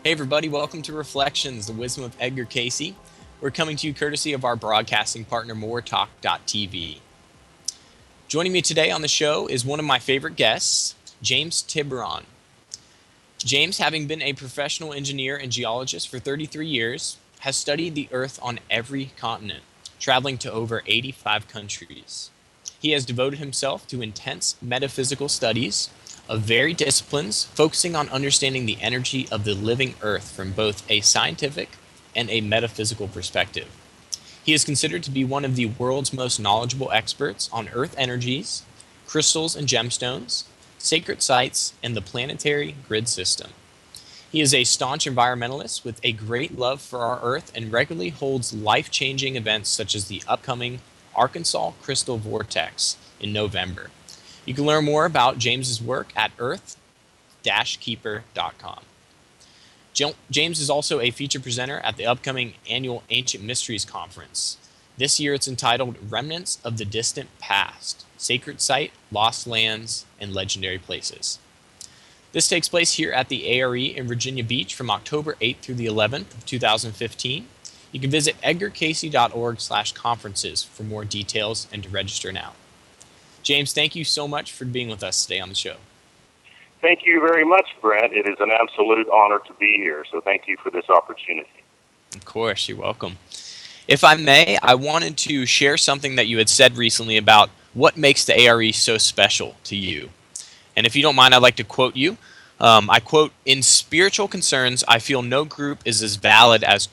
Hey everybody, welcome to Reflections, the wisdom of Edgar Cayce. We're coming to you courtesy of our broadcasting partner, moretalk.tv. Joining me today on the show is one of my favorite guests, James Tyberonn. James, having been a professional engineer and geologist for 33 years, has studied the Earth on every continent, traveling to over 85 countries. He has devoted himself to intense metaphysical studies of varied disciplines, focusing on understanding the energy of the living Earth from both a scientific and a metaphysical perspective. He is considered to be one of the world's most knowledgeable experts on Earth energies, crystals and gemstones, sacred sites, and the planetary grid system. He is a staunch environmentalist with a great love for our Earth and regularly holds life-changing events such as the upcoming Arkansas Crystal Vortex in November. You can learn more about James's work at earth-keeper.com. James is also a featured presenter at the upcoming annual Ancient Mysteries Conference. This year it's entitled Remnants of the Distant Past, Sacred Site, Lost Lands, and Legendary Places. This takes place here at the A.R.E. in Virginia Beach from October 8th through the 11th of 2015. You can visit edgarcayce.org/conferences for more details and to register now. James, thank you so much for being with us today on the show. Thank you very much, Brent. It is an absolute honor to be here, so thank you for this opportunity. Of course, you're welcome. If I may, I wanted to share something that you had said recently about what makes the A.R.E. so special to you. And if you don't mind, I'd like to quote you. I quote, "In spiritual concerns, I feel no group is as valid as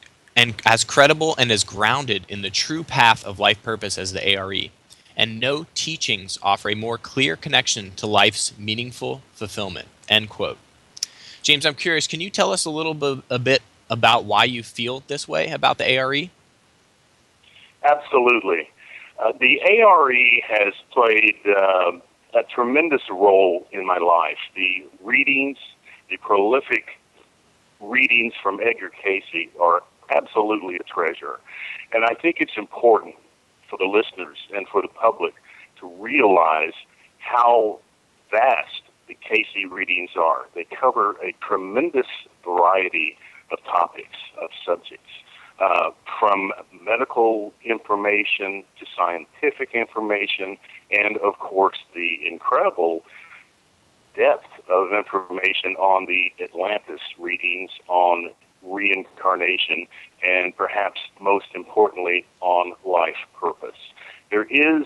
credible and as grounded in the true path of life purpose as the A.R.E. And no teachings offer a more clear connection to life's meaningful fulfillment." End quote. James, I'm curious, can you tell us a bit about why you feel this way about the A.R.E.? Absolutely. The A.R.E. has played a tremendous role in my life. The readings, the prolific readings from Edgar Cayce are absolutely a treasure. And I think it's important for the listeners and for the public to realize how vast the Cayce readings are. They cover a tremendous variety of topics, of subjects, from medical information to scientific information, and of course the incredible depth of information on the Atlantis readings, on reincarnation, and perhaps most importantly on life purpose. There is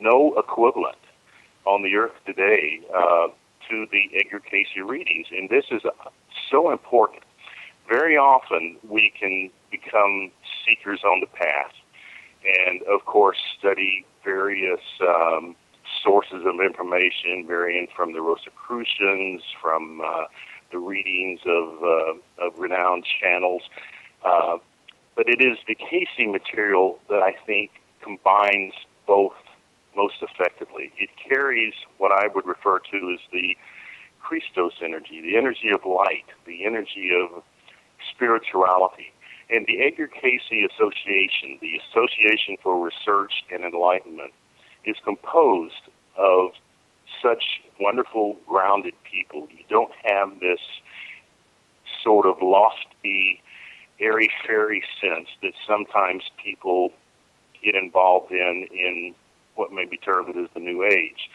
no equivalent on the earth today to the Edgar Cayce readings, and this is so important. Very often we can become seekers on the path and, of course, study various sources of information, varying from the Rosicrucians, from the readings of renowned channels. But it is the Cayce material that I think combines both most effectively. It carries what I would refer to as the Christos energy, the energy of light, the energy of spirituality. And the Edgar Cayce Association, the Association for Research and Enlightenment, is composed of such wonderful, grounded people. You don't have this sort of lofty, airy-fairy sense that sometimes people get involved in what may be termed as the New Age.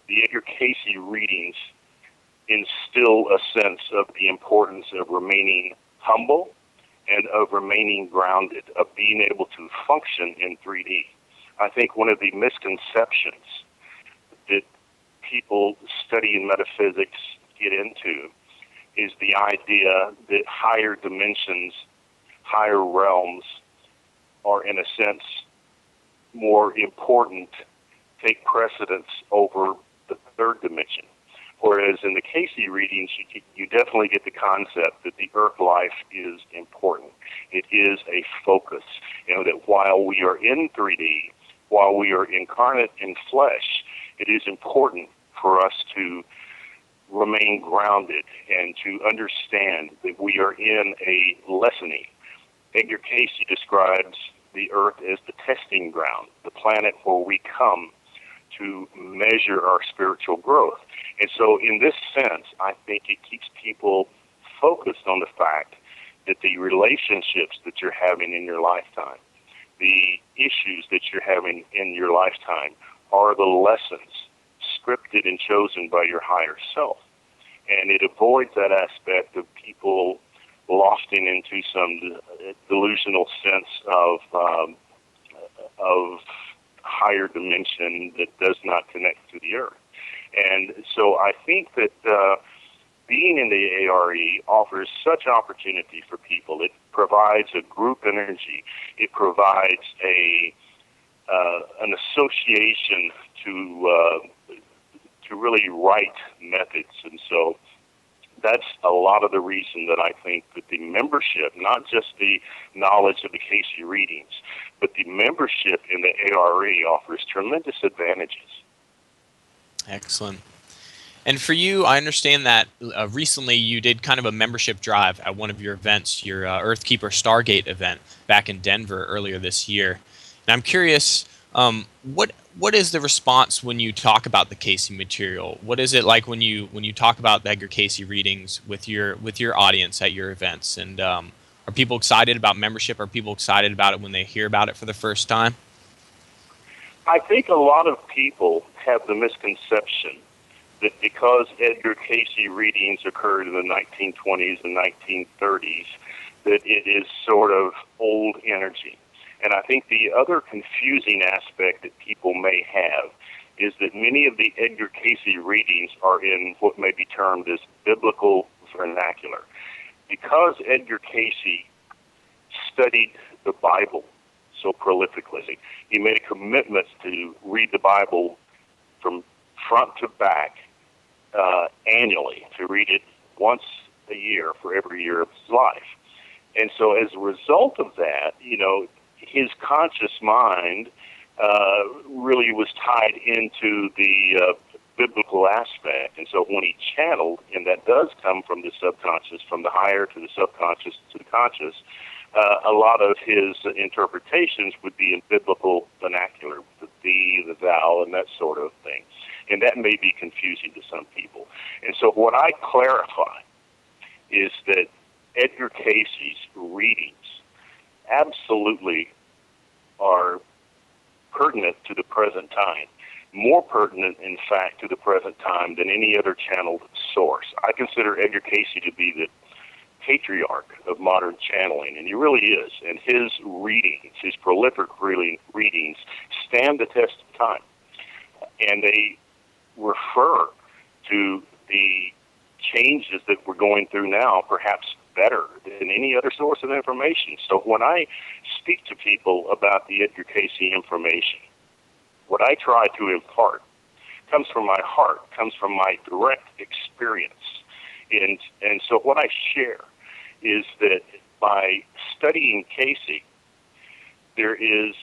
The Edgar Cayce readings instill a sense of the importance of remaining humble and of remaining grounded, of being able to function in 3D. I think one of the misconceptions that people studying metaphysics get into is the idea that higher dimensions, higher realms are in a sense more important, take precedence over the third dimension. Whereas in the Cayce readings, you definitely get the concept that the earth life is important. It is a focus. That while we are in 3D, while we are incarnate in flesh, it is important for us to remain grounded and to understand that we are in a lessening. Edgar Cayce describes the earth as the testing ground, the planet where we come to measure our spiritual growth. And so in this sense, I think it keeps people focused on the fact that the relationships that you're having in your lifetime, the issues that you're having in your lifetime, are the lessons scripted and chosen by your higher self. And it avoids that aspect of people lofting into some delusional sense of higher dimension that does not connect to the earth. And so I think that being in the A.R.E. offers such opportunity for people. It provides a group energy. It provides an association to really right methods. And so that's a lot of the reason that I think that the membership, not just the knowledge of the Cayce readings, but the membership in the A.R.E. offers tremendous advantages. Excellent. And for you, I understand that recently you did kind of a membership drive at one of your events, your Earthkeeper Stargate event back in Denver earlier this year. And I'm curious, what is the response when you talk about the Cayce material? What is it like when you talk about the Edgar Cayce readings with your audience at your events? And are people excited about membership? Are people excited about it when they hear about it for the first time? I think a lot of people have the misconception that because Edgar Cayce readings occurred in the 1920s and 1930s, that it is sort of old energy. And I think the other confusing aspect that people may have is that many of the Edgar Cayce readings are in what may be termed as biblical vernacular. Because Edgar Cayce studied the Bible so prolifically, he made a commitment to read the Bible from front to back annually, to read it once a year for every year of his life. And so as a result of that, his conscious mind really was tied into the biblical aspect. And so when he channeled, and that does come from the subconscious, from the higher to the subconscious to the conscious, a lot of his interpretations would be in biblical vernacular, the thee, the thou, and that sort of thing. And that may be confusing to some people. And so what I clarify is that Edgar Cayce's readings absolutely are pertinent to the present time, more pertinent, in fact, to the present time than any other channeled source. I consider Edgar Cayce to be the patriarch of modern channeling, and he really is. And his readings, his prolific readings, stand the test of time. And they refer to the changes that we're going through now, perhaps better than any other source of information. So when I speak to people about the Edgar Cayce information, what I try to impart comes from my heart, comes from my direct experience. And so what I share is that by studying Cayce, there is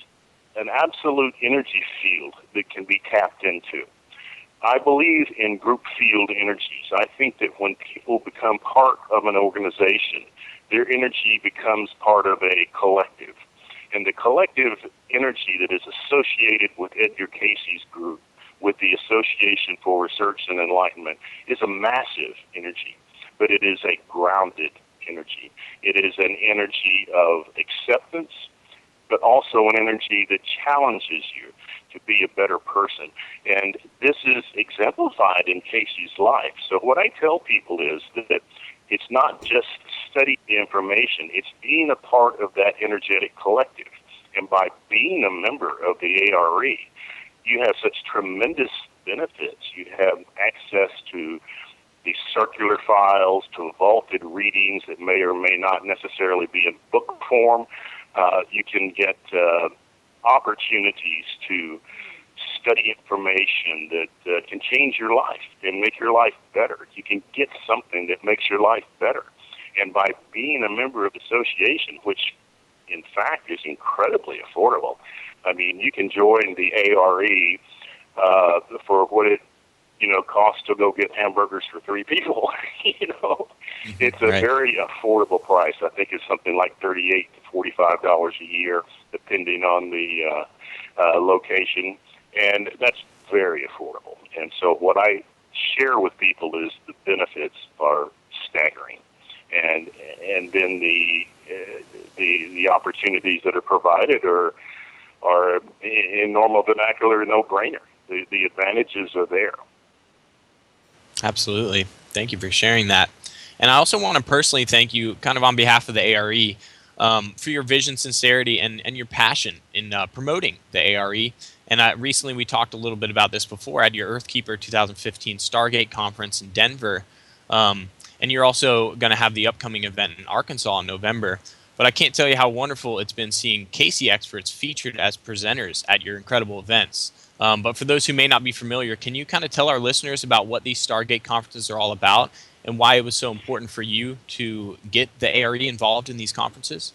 an absolute energy field that can be tapped into. I believe in group field energies. I think that when people become part of an organization, their energy becomes part of a collective. And the collective energy that is associated with Edgar Cayce's group, with the Association for Research and Enlightenment, is a massive energy, but it is a grounded energy. It is an energy of acceptance, but also an energy that challenges you to be a better person. And this is exemplified in Cayce's life. So what I tell people is that it's not just studying the information, it's being a part of that energetic collective. And by being a member of the A.R.E., you have such tremendous benefits. You have access to the circular files, to vaulted readings that may or may not necessarily be in book form. You can get opportunities to study information that can change your life and make your life better. You can get something that makes your life better. And by being a member of the association, which in fact is incredibly affordable, I mean, you can join the A.R.E. For what it costs to go get hamburgers for 3 people. It's a very affordable price. I think it's something like $38 to $45 a year, depending on the location, and that's very affordable. And so what I share with people is the benefits are staggering. and then the opportunities that are provided are in normal vernacular no-brainer. The advantages are there. Absolutely. Thank you for sharing that. And I also want to personally thank you, kind of on behalf of the A.R.E., for your vision, sincerity, and your passion in promoting the A.R.E. And recently we talked a little bit about this before at your Earthkeeper 2015 Stargate conference in Denver. And you're also going to have the upcoming event in Arkansas in November. But I can't tell you how wonderful it's been seeing Cayce experts featured as presenters at your incredible events. But for those who may not be familiar, can you kind of tell our listeners about what these Stargate conferences are all about and why it was so important for you to get the A.R.E. involved in these conferences?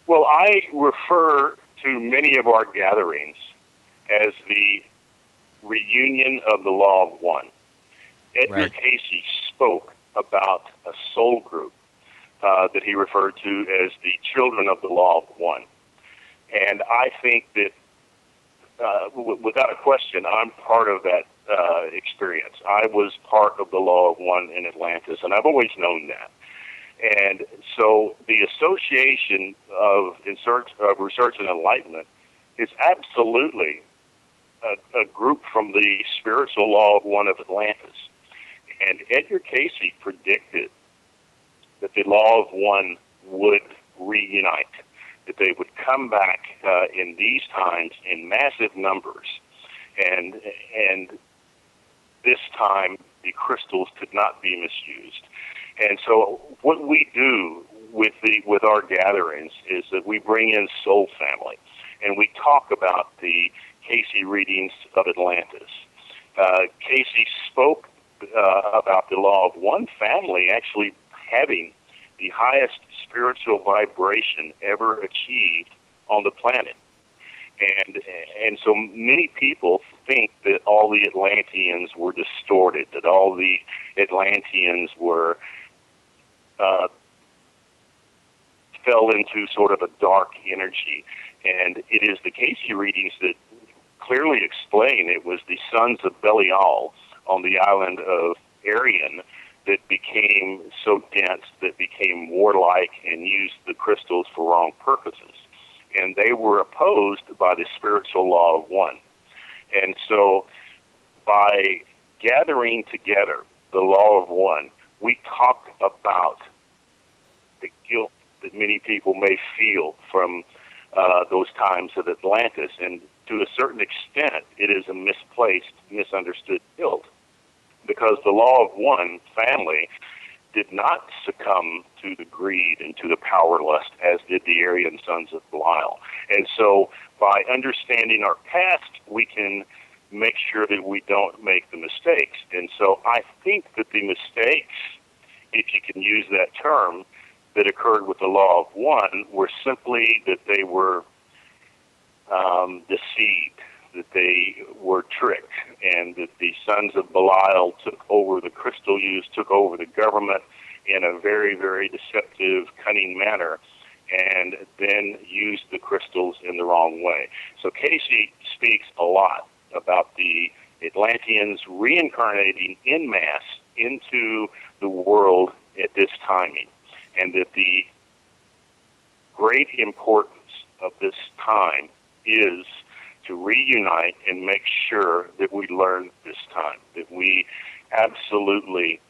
Well, I refer to many of our gatherings as the reunion of the Law of One. Edgar Cayce spoke about a soul group that he referred to as the children of the Law of One. And I think that, without a question, I'm part of that experience. I was part of the Law of One in Atlantis, and I've always known that. And so the Association of Research and Enlightenment is absolutely a group from the spiritual Law of One of Atlantis. And Edgar Cayce predicted that the Law of One would reunite, that they would come back in these times in massive numbers. And this time, the crystals could not be misused. And so what we do with our gatherings is that we bring in Soul Family, and we talk about the Cayce readings of Atlantis. Cayce spoke about the Law of One family actually having the highest spiritual vibration ever achieved on the planet. And so many people think that all the Atlanteans were distorted, that all the Atlanteans were fell into sort of a dark energy. And it is the Cayce readings that clearly explain it was the sons of Belial on the island of A.R.E. that became so dense, that became warlike and used the crystals for wrong purposes. And they were opposed by the spiritual Law of One. And so by gathering together the Law of One, we talk about the guilt that many people may feel from those times of Atlantis. And to a certain extent, it is a misplaced, misunderstood guilt, because the Law of One family did not succumb to the greed and to the power lust as did the Aryan sons of Belial. And so by understanding our past, we can make sure that we don't make the mistakes. And so I think that the mistakes, if you can use that term, that occurred with the Law of One were simply that they were deceived, that they were tricked, and that the sons of Belial took over the crystal use, took over the government in a very, very deceptive, cunning manner, and then used the crystals in the wrong way. So Cayce speaks a lot about the Atlanteans reincarnating en masse into the world at this timing, and that the great importance of this time is to reunite and make sure that we learn this time, that we absolutely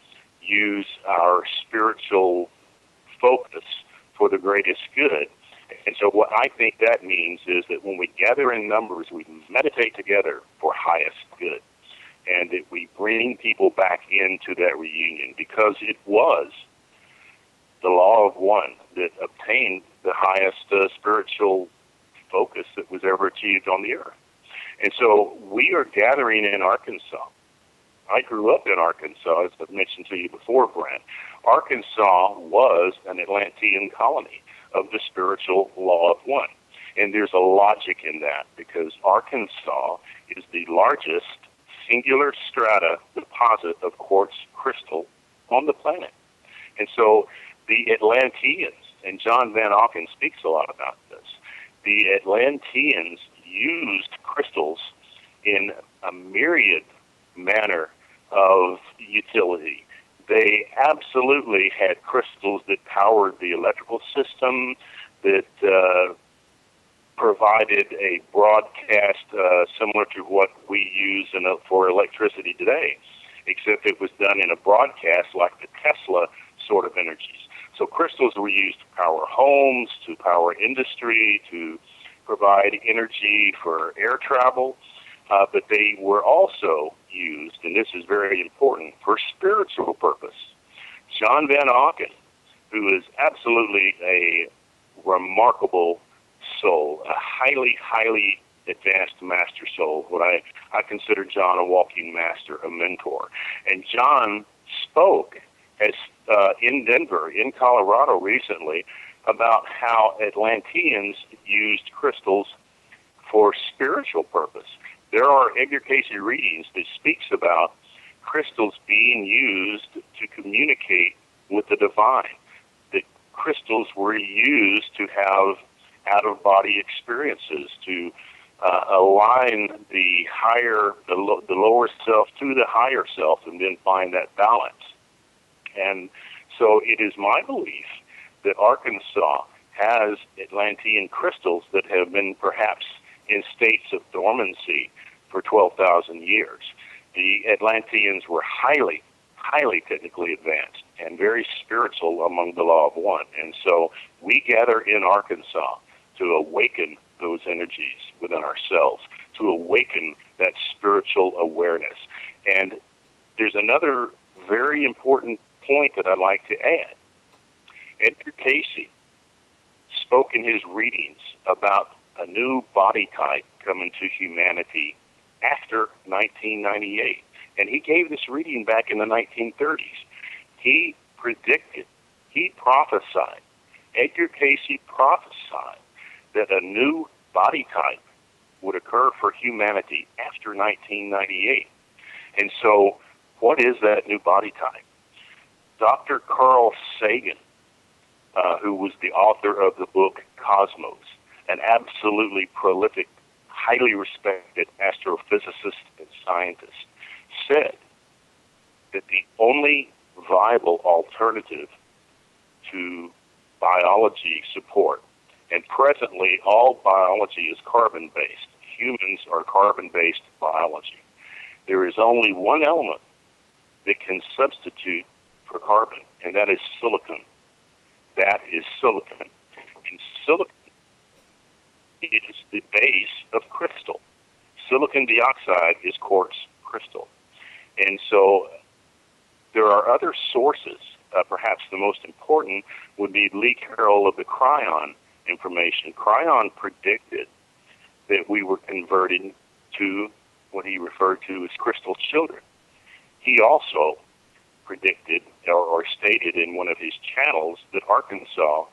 use our spiritual focus for the greatest good. And so what I think that means is that when we gather in numbers, we meditate together for highest good, and that we bring people back into that reunion, because it was the Law of One that obtained the highest spiritual focus that was ever achieved on the earth. And so we are gathering in Arkansas. I grew up in Arkansas, as I've mentioned to you before, Brent. Arkansas was an Atlantean colony of the spiritual Law of One. And there's a logic in that, because Arkansas is the largest singular strata deposit of quartz crystal on the planet. And so the Atlanteans, and John Van Auken speaks a lot about this, the Atlanteans used crystals in a myriad manner of utility. They absolutely had crystals that powered the electrical system, that provided a broadcast similar to what we use for electricity today, except it was done in a broadcast like the Tesla sort of energies. So crystals were used to power homes, to power industry, to provide energy for air travel, but they were also used, and this is very important, for spiritual purpose. John Van Auken, who is absolutely a remarkable soul, a highly, highly advanced master soul. What I consider John a walking master, a mentor. And John spoke in Denver, in Colorado recently, about how Atlanteans used crystals for spiritual purpose. There are Edgar Cayce readings that speaks about crystals being used to communicate with the divine. That crystals were used to have out-of-body experiences, to align the lower self to the higher self, and then find that balance. And so it is my belief that Arkansas has Atlantean crystals that have been perhaps in states of dormancy for 12,000 years. The Atlanteans were highly, highly technically advanced and very spiritual among the law of one. And so we gather in Arkansas to awaken those energies within ourselves, to awaken that spiritual awareness. And there's another very important point that I'd like to add. Edgar Cayce spoke in his readings about a new body type coming to humanity after 1998. And he gave this reading back in the 1930s. He predicted, he prophesied, Edgar Cayce prophesied that a new body type would occur for humanity after 1998. And so what is that new body type? Dr. Carl Sagan, who was the author of the book Cosmos, an absolutely prolific, highly respected astrophysicist and scientist, said that the only viable alternative to biology support, and presently all biology is carbon-based. Humans are carbon-based biology. There is only one element that can substitute for carbon, and that is silicon. That is silicon. And silicon is the base of crystal. Silicon dioxide is quartz crystal. And so there are other sources. Perhaps the most important would be Lee Carroll of the Cryon information. Cryon predicted that we were converting to what he referred to as crystal children. He also predicted or stated in one of his channels that Arkansas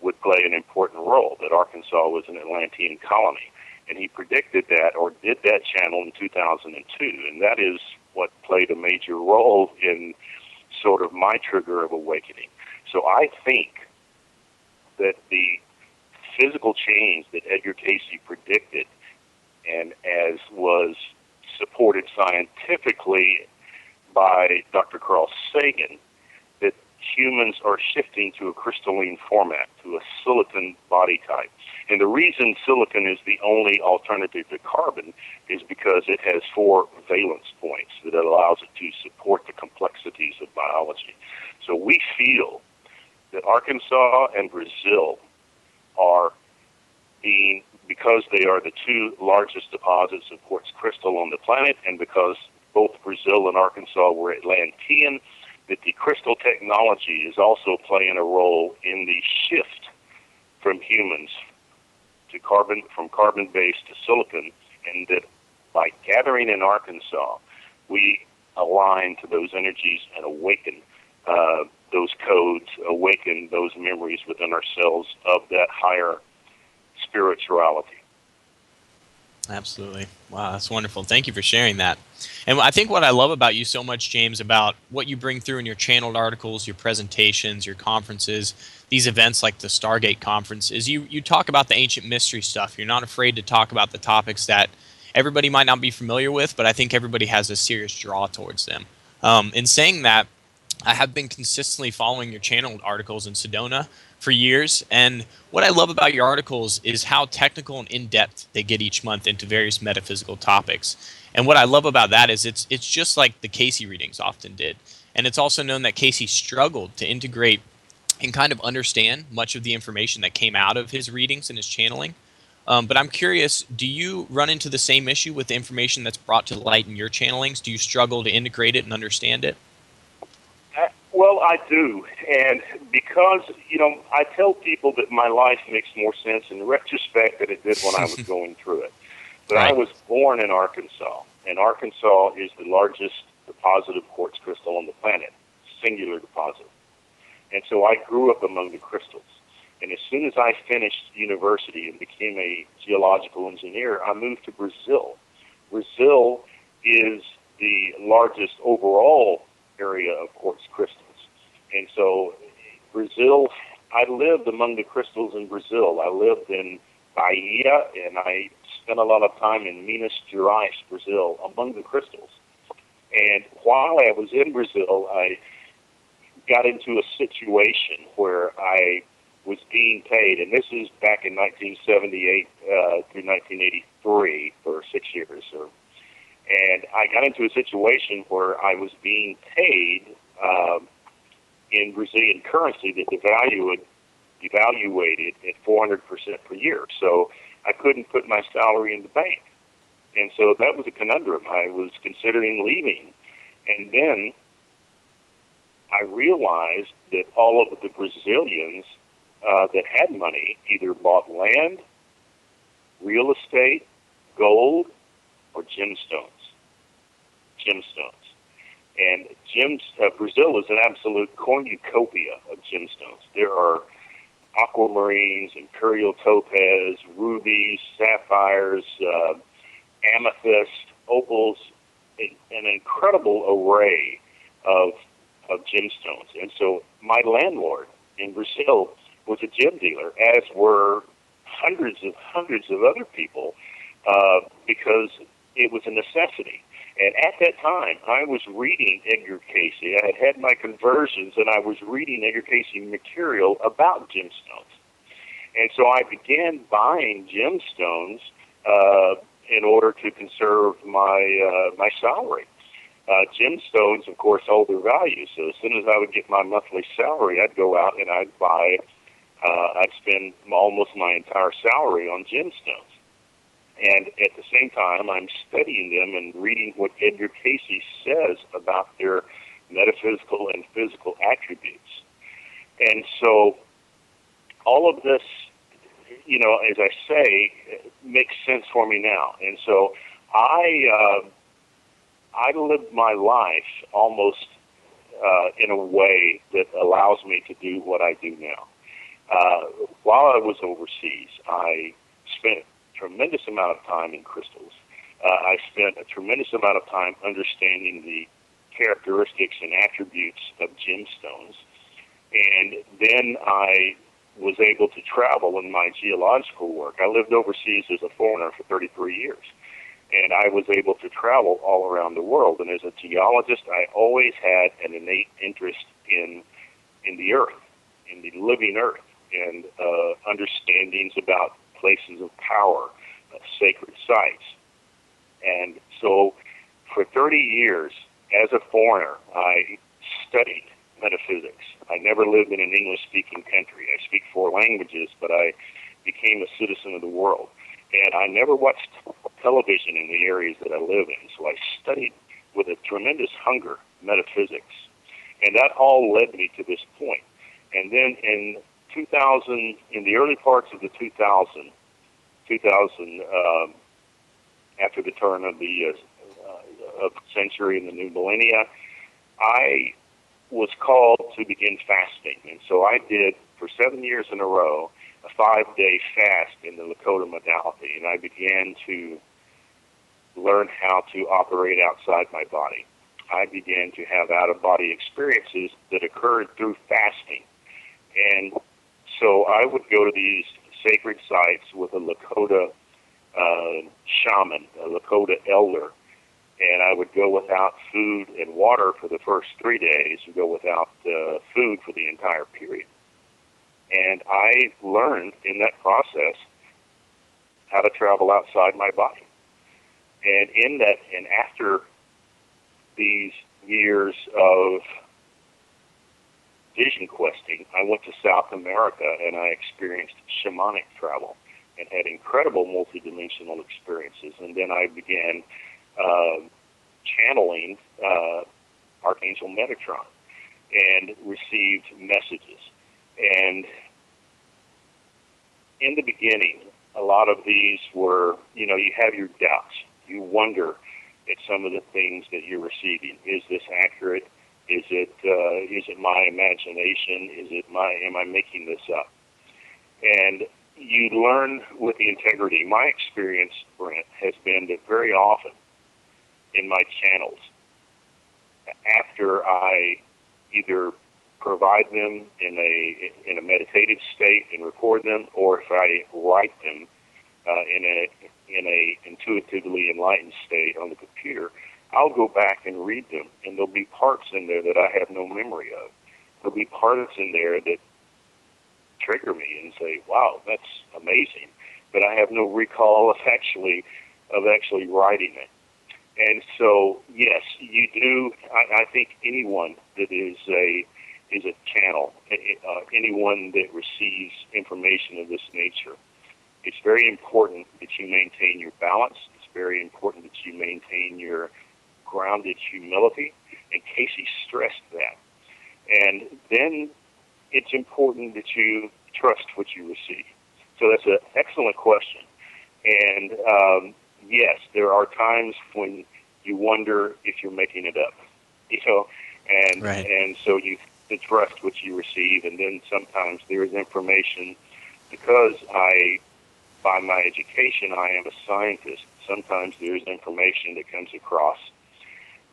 would play an important role, that Arkansas was an Atlantean colony. And he predicted that, or did that channel in 2002, and that is what played a major role in sort of my trigger of awakening. So I think that the physical change that Edgar Cayce predicted, and as was supported scientifically by Dr. Carl Sagan, that humans are shifting to a crystalline format, to a silicon body type. And the reason silicon is the only alternative to carbon is because it has 4 valence points that allows it to support the complexities of biology. So we feel that Arkansas and Brazil are being, because they are the 2 largest deposits of quartz crystal on the planet, and because both Brazil and Arkansas were Atlantean, that the crystal technology is also playing a role in the shift from humans to carbon, from carbon-based to silicon, and that by gathering in Arkansas, we align to those energies and awaken those codes, awaken those memories within ourselves of that higher spirituality. Absolutely. Wow, that's wonderful. Thank you for sharing that. And I think what I love about you so much, James, about what you bring through in your channeled articles, your presentations, your conferences, these events like the Stargate conference, is you talk about the ancient mystery stuff. You're not afraid to talk about the topics that everybody might not be familiar with, but I think everybody has a serious draw towards them. In saying that, I have been consistently following your channel articles in Sedona for years, and what I love about your articles is how technical and in-depth they get each month into various metaphysical topics. And what I love about that is it's just like the Cayce readings often did. And it's also known that Cayce struggled to integrate and kind of understand much of the information that came out of his readings and his channeling. But I'm curious, do you run into the same issue with the information that's brought to light in your channelings? Do you struggle to integrate it and understand it? Well, I do, and because, I tell people that my life makes more sense in retrospect than it did when I was going through it. But I Right. was born in Arkansas, and Arkansas is the largest deposit of quartz crystal on the planet, singular deposit. And so I grew up among the crystals. And as soon as I finished university and became a geological engineer, I moved to Brazil. Brazil is the largest overall area of quartz crystals. And so Brazil, I lived among the crystals in Brazil. I lived in Bahia, and I spent a lot of time in Minas Gerais, Brazil, among the crystals. And while I was in Brazil, I got into a situation where I was being paid, and this is back in 1978 through 1983 for 6 years. And I got into a situation where I was being paid in Brazilian currency that devaluated at 400% per year. So I couldn't put my salary in the bank. And so that was a conundrum. I was considering leaving. And then I realized that all of the Brazilians that had money either bought land, real estate, gold, or gemstones. And Brazil is an absolute cornucopia of gemstones. There are aquamarines, imperial topaz, rubies, sapphires, amethyst, opals, an incredible array of gemstones. And so my landlord in Brazil was a gem dealer, as were hundreds of other people, because it was a necessity. And at that time, I was reading Edgar Cayce. I had my conversions, and I was reading Edgar Cayce material about gemstones. And so I began buying gemstones in order to conserve my salary. Gemstones, of course, hold their value. So as soon as I would get my monthly salary, I'd go out and I'd spend almost my entire salary on gemstones. And at the same time, I'm studying them and reading what Edgar Cayce says about their metaphysical and physical attributes. And so all of this, as I say, makes sense for me now. And so I lived my life almost in a way that allows me to do what I do now. While I was overseas, I spent tremendous amount of time in crystals. I spent a tremendous amount of time understanding the characteristics and attributes of gemstones. And then I was able to travel in my geological work. I lived overseas as a foreigner for 33 years. And I was able to travel all around the world. And as a geologist, I always had an innate interest in the earth, in the living earth, and understandings about places of power, sacred sites. And so for 30 years, as a foreigner, I studied metaphysics. I never lived in an English-speaking country. I speak 4 languages, but I became a citizen of the world. And I never watched television in the areas that I live in, so I studied with a tremendous hunger metaphysics. And that all led me to this point. And then in 2000, in the early parts of the 2000, after the turn of the century and the new millennia, I was called to begin fasting. And so I did, for 7 years in a row, a 5-day fast in the Lakota modality, and I began to learn how to operate outside my body. I began to have out-of-body experiences that occurred through fasting. And so I would go to these sacred sites with a Lakota shaman, a Lakota elder, and I would go without food and water for the first 3 days and go without food for the entire period. And I learned in that process how to travel outside my body. And in that, and after these years of vision questing, I went to South America and I experienced shamanic travel and had incredible multidimensional experiences. And then I began channeling Archangel Metatron and received messages. And in the beginning, a lot of these were, you have your doubts. You wonder at some of the things that you're receiving. Is this accurate? Is it my imagination? Am I making this up? And you learn with the integrity. My experience, Brent, has been that very often in my channels, after I either provide them in a meditative state and record them, or if I write them in a intuitively enlightened state on the computer, I'll go back and read them, and there'll be parts in there that I have no memory of. There'll be parts in there that trigger me and say, "Wow, that's amazing," but I have no recall of actually writing it. And so, yes, you do. I think anyone that is a channel, anyone that receives information of this nature, it's very important that you maintain your balance. It's very important that you maintain your grounded humility, and Cayce stressed that. And then it's important that you trust what you receive. So that's an excellent question. And yes, there are times when you wonder if you're making it up, and Right. and so you trust what you receive. And then sometimes there is information, because by my education, I am a scientist. Sometimes there's information that comes across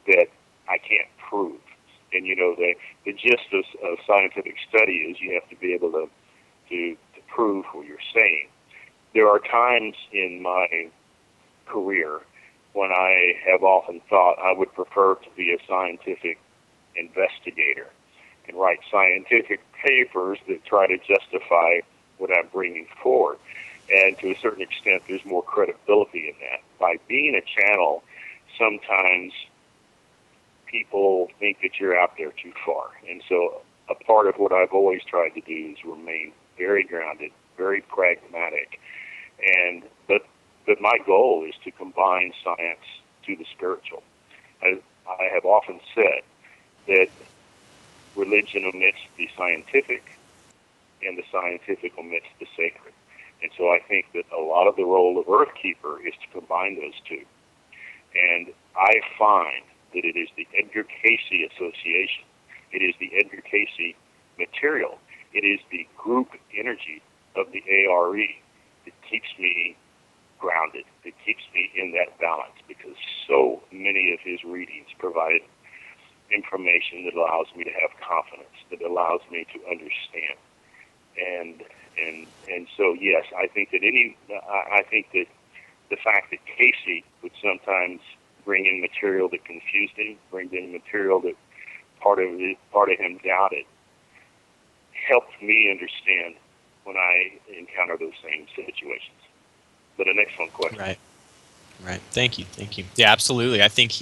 that I can't prove. And the gist of scientific study is you have to be able to prove what you're saying. There are times in my career when I have often thought I would prefer to be a scientific investigator and write scientific papers that try to justify what I'm bringing forward. And to a certain extent, there's more credibility in that. By being a channel, sometimes people think that you're out there too far. And so a part of what I've always tried to do is remain very grounded, very pragmatic. But my goal is to combine science to the spiritual. I have often said that religion omits the scientific and the scientific omits the sacred. And so I think that a lot of the role of Earthkeeper is to combine those two. And I find that it is the Edgar Cayce Association. It is the Edgar Cayce material. It is the group energy of the A.R.E. that keeps me grounded, that keeps me in that balance, because so many of his readings provide information that allows me to have confidence, that allows me to understand. And so, yes, I think that the fact that Cayce would sometimes bring in material that confused him, bring in material that part of him doubted, helped me understand when I encounter those same situations. But an excellent question. Right. Thank you. Yeah, absolutely. I think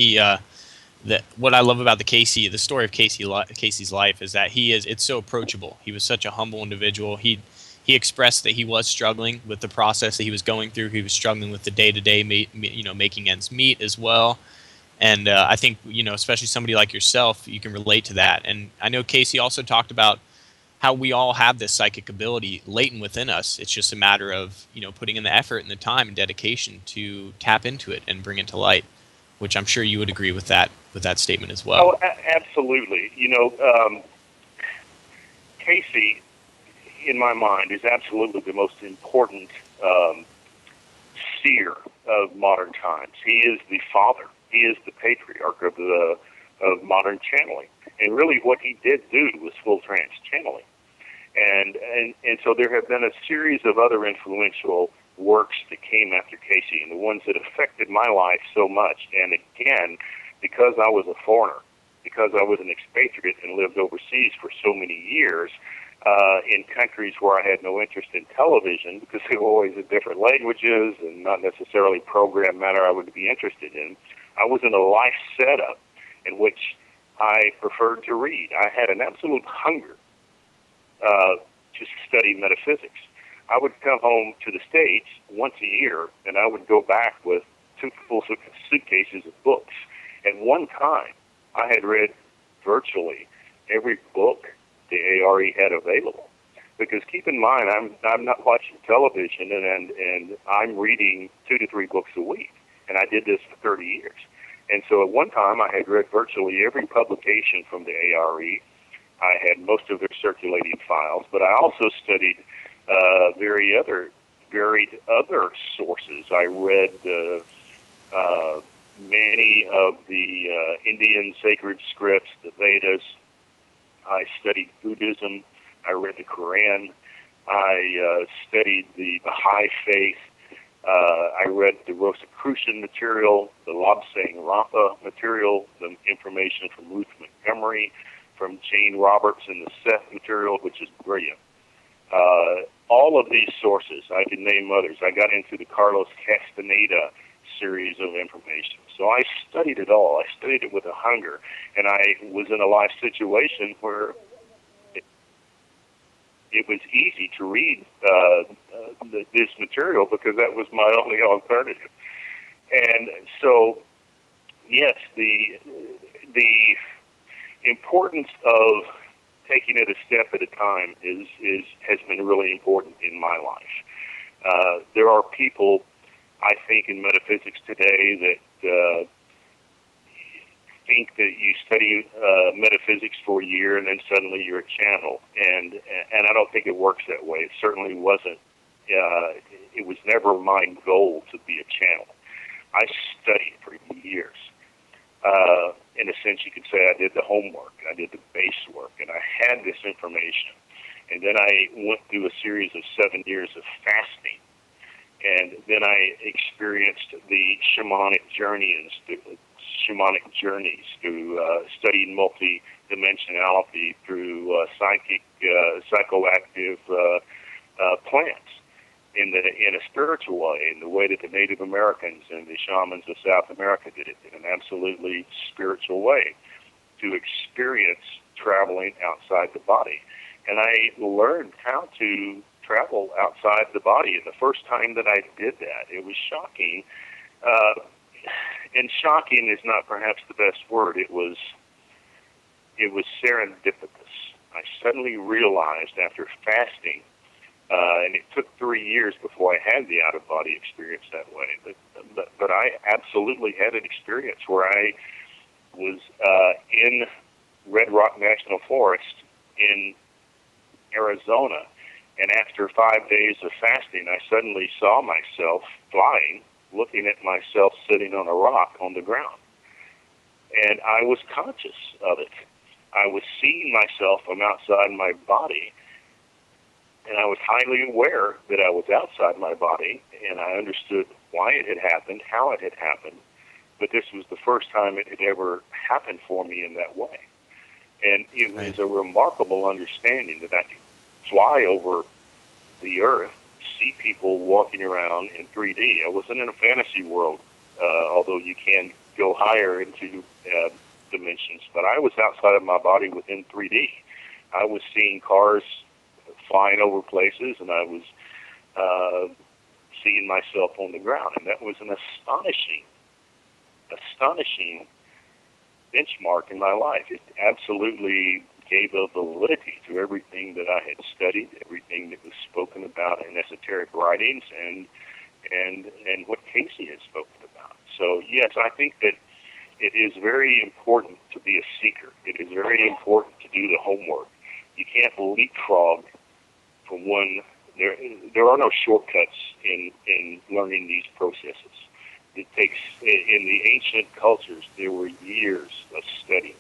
what I love about the story of Cayce's life is that it's so approachable. He was such a humble individual. He expressed that he was struggling with the process that he was going through. He was struggling with the day-to-day, making ends meet as well. And I think, especially somebody like yourself, you can relate to that. And I know Cayce also talked about how we all have this psychic ability latent within us. It's just a matter of, putting in the effort and the time and dedication to tap into it and bring it to light, which I'm sure you would agree with that statement as well. Oh, absolutely. Cayce, in my mind, is absolutely the most important seer of modern times. He is the father. He is the patriarch of modern channeling. And really what he did do was full trance channeling. And so there have been a series of other influential works that came after Cayce and the ones that affected my life so much. And again, because I was a foreigner, because I was an expatriate and lived overseas for so many years, in countries where I had no interest in television, because they were always in different languages and not necessarily program matter I would be interested in, I was in a life setup in which I preferred to read. I had an absolute hunger to study metaphysics. I would come home to the States once a year, and I would go back with 2 full suitcases of books. At one time, I had read virtually every book the A.R.E. had available. Because keep in mind, I'm not watching television, and I'm reading 2 to 3 books a week, and I did this for 30 years. And so at one time, I had read virtually every publication from the A.R.E. I had most of their circulating files, but I also studied varied other sources. I read many of the Indian sacred scripts, the Vedas. I studied Buddhism. I read the Quran. I studied the Baha'i faith. I read the Rosicrucian material, the Lobsang Rampa material, the information from Ruth Montgomery, from Jane Roberts and the Seth material, which is brilliant. All of these sources, I could name others. I got into the Carlos Castaneda series of information. So I studied it all. I studied it with a hunger, and I was in a life situation where it was easy to read this material because that was my only alternative. And so, yes, the importance of taking it a step at a time has been really important in my life. There are people, I think, in metaphysics today that think that you study metaphysics for a year and then suddenly you're a channel, and I don't think it works that way. It certainly wasn't. It was never my goal to be a channel. I studied for years. In a sense, you could say I did the homework, I did the base work, and I had this information. And then I went through a series of 7 years of fasting. And then I experienced the shamanic journeys through studying multi-dimensionality, through psychoactive plants in a spiritual way, in the way that the Native Americans and the shamans of South America did it, in an absolutely spiritual way, to experience traveling outside the body. And I learned how to travel outside the body. And the first time that I did that, it was shocking. And shocking is not perhaps the best word. It was serendipitous. I suddenly realized after fasting, and it took 3 years before I had the out-of-body experience that way, but I absolutely had an experience where I was in Red Rock National Forest in Arizona, and after 5 days of fasting, I suddenly saw myself flying, looking at myself sitting on a rock on the ground. And I was conscious of it. I was seeing myself from outside my body, and I was highly aware that I was outside my body, and I understood why it had happened, how it had happened, but this was the first time it had ever happened for me in that way. And it was a remarkable understanding that I could fly over the earth, see people walking around in 3D. I wasn't in a fantasy world, although you can go higher into dimensions, but I was outside of my body within 3D. I was seeing cars flying over places, and I was seeing myself on the ground, and that was an astonishing benchmark in my life. It absolutely gave a validity to everything that I had studied, everything that was spoken about in esoteric writings, and what Cayce had spoken about. So yes, I think that it is very important to be a seeker. It is very important to do the homework. You can't leapfrog from one. There are no shortcuts in learning these processes. It takes, in the ancient cultures, there were years of study,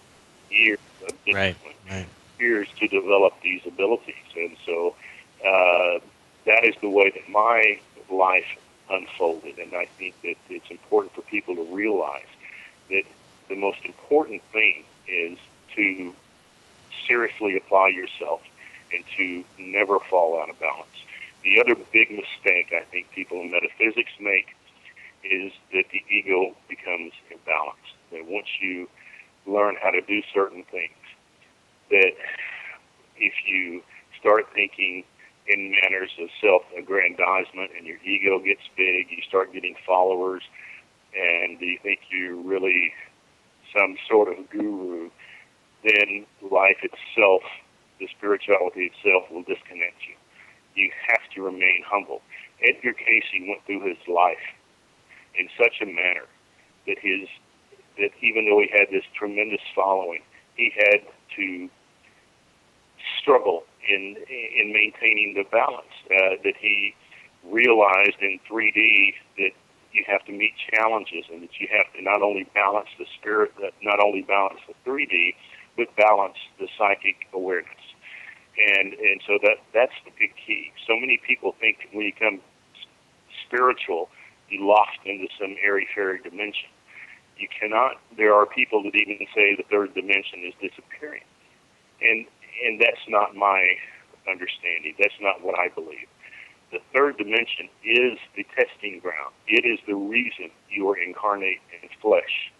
years of discipline, years to develop these abilities. And so that is the way that my life unfolded. And I think that it's important for people to realize that the most important thing is to seriously apply yourself and to never fall out of balance. The other big mistake I think people in metaphysics make is that the ego becomes imbalanced. That once you learn how to do certain things, that if you start thinking in manners of self-aggrandizement and your ego gets big, you start getting followers, and you think you're really some sort of guru, then life itself, the spirituality itself, will disconnect you. You have to remain humble. Edgar Cayce went through his life in such a manner that even though he had this tremendous following, he had to struggle in maintaining the balance. That he realized in 3D that you have to meet challenges, and that you have to not only balance the spirit, not only balance the 3D, but balance the psychic awareness. And so that's the big key. So many people think when you become spiritual, you lost into some airy-fairy dimension. You cannot. There are people that even say the third dimension is disappearing. And that's not my understanding. That's not what I believe. The third dimension is the testing ground. It is the reason you are incarnate in flesh.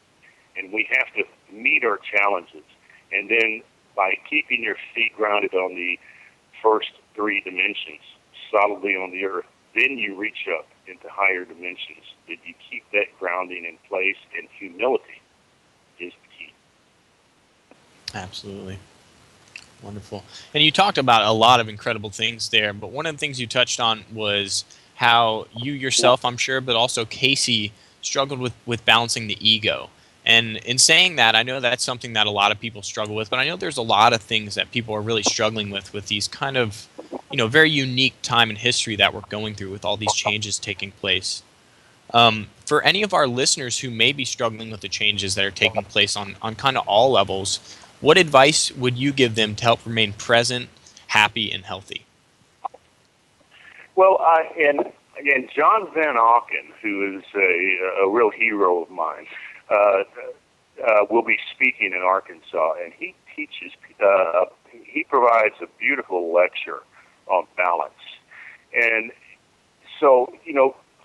And we have to meet our challenges. And then by keeping your feet grounded on the first three dimensions, solidly on the earth, then you reach up into higher dimensions. That you keep that grounding in place, and humility is the key. Absolutely. Wonderful. And you talked about a lot of incredible things there, but one of the things you touched on was how you yourself, I'm sure, but also Cayce, struggled with balancing the ego. And in saying that, I know that's something that a lot of people struggle with, but I know there's a lot of things that people are really struggling with these kind of, very unique time in history that we're going through with all these changes taking place. For any of our listeners who may be struggling with the changes that are taking place on kind of all levels, what advice would you give them to help remain present, happy, and healthy? Well, and again, John Van Auken, who is a real hero of mine, will be speaking in Arkansas, and he teaches. He provides a beautiful lecture on balance, and so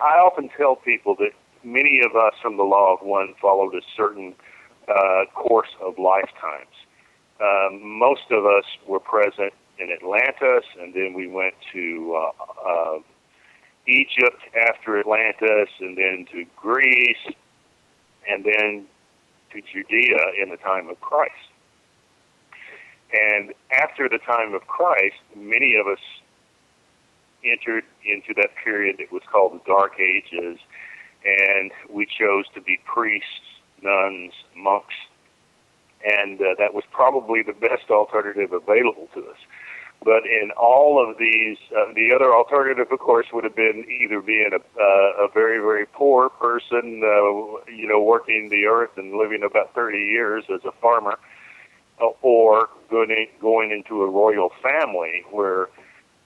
I often tell people that many of us from the Law of One followed a certain course of lifetimes. Most of us were present in Atlantis, and then we went to Egypt after Atlantis, and then to Greece, and then to Judea in the time of Christ. And after the time of Christ, many of us entered into that period that was called the Dark Ages, and we chose to be priests, nuns, monks, and that was probably the best alternative available to us. But in all of these, the other alternative, of course, would have been either being a very, very poor person, working the earth and living about 30 years as a farmer, or going into a royal family where,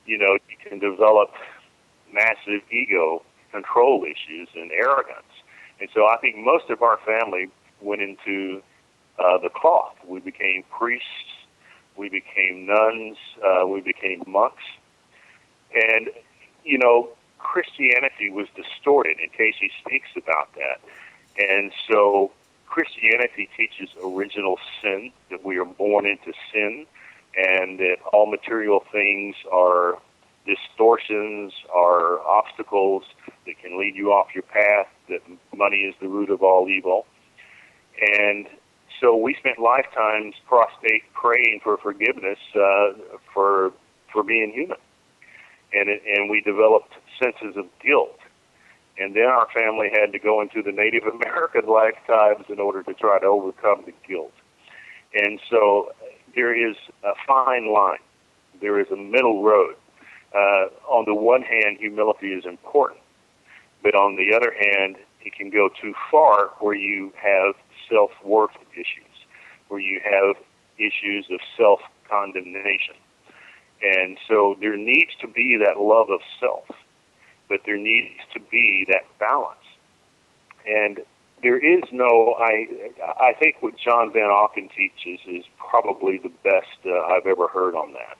you can develop massive ego control issues and arrogance. And so I think most of our family went into the cloth. We became priests, we became nuns, we became monks. And, Christianity was distorted, and Cayce speaks about that. And so Christianity teaches original sin, that we are born into sin, and that all material things are distortions, are obstacles that can lead you off your path, that money is the root of all evil. And so we spent lifetimes prostrate praying for forgiveness for being human. And we developed senses of guilt. And then our family had to go into the Native American lifetimes in order to try to overcome the guilt. And so there is a fine line. There is a middle road. On the one hand, humility is important. But on the other hand, it can go too far where you have self-worth issues, where you have issues of self-condemnation. And so there needs to be that love of self. but there needs to be that balance. And there is no, I think what John Van Auken teaches is probably the best I've ever heard on that.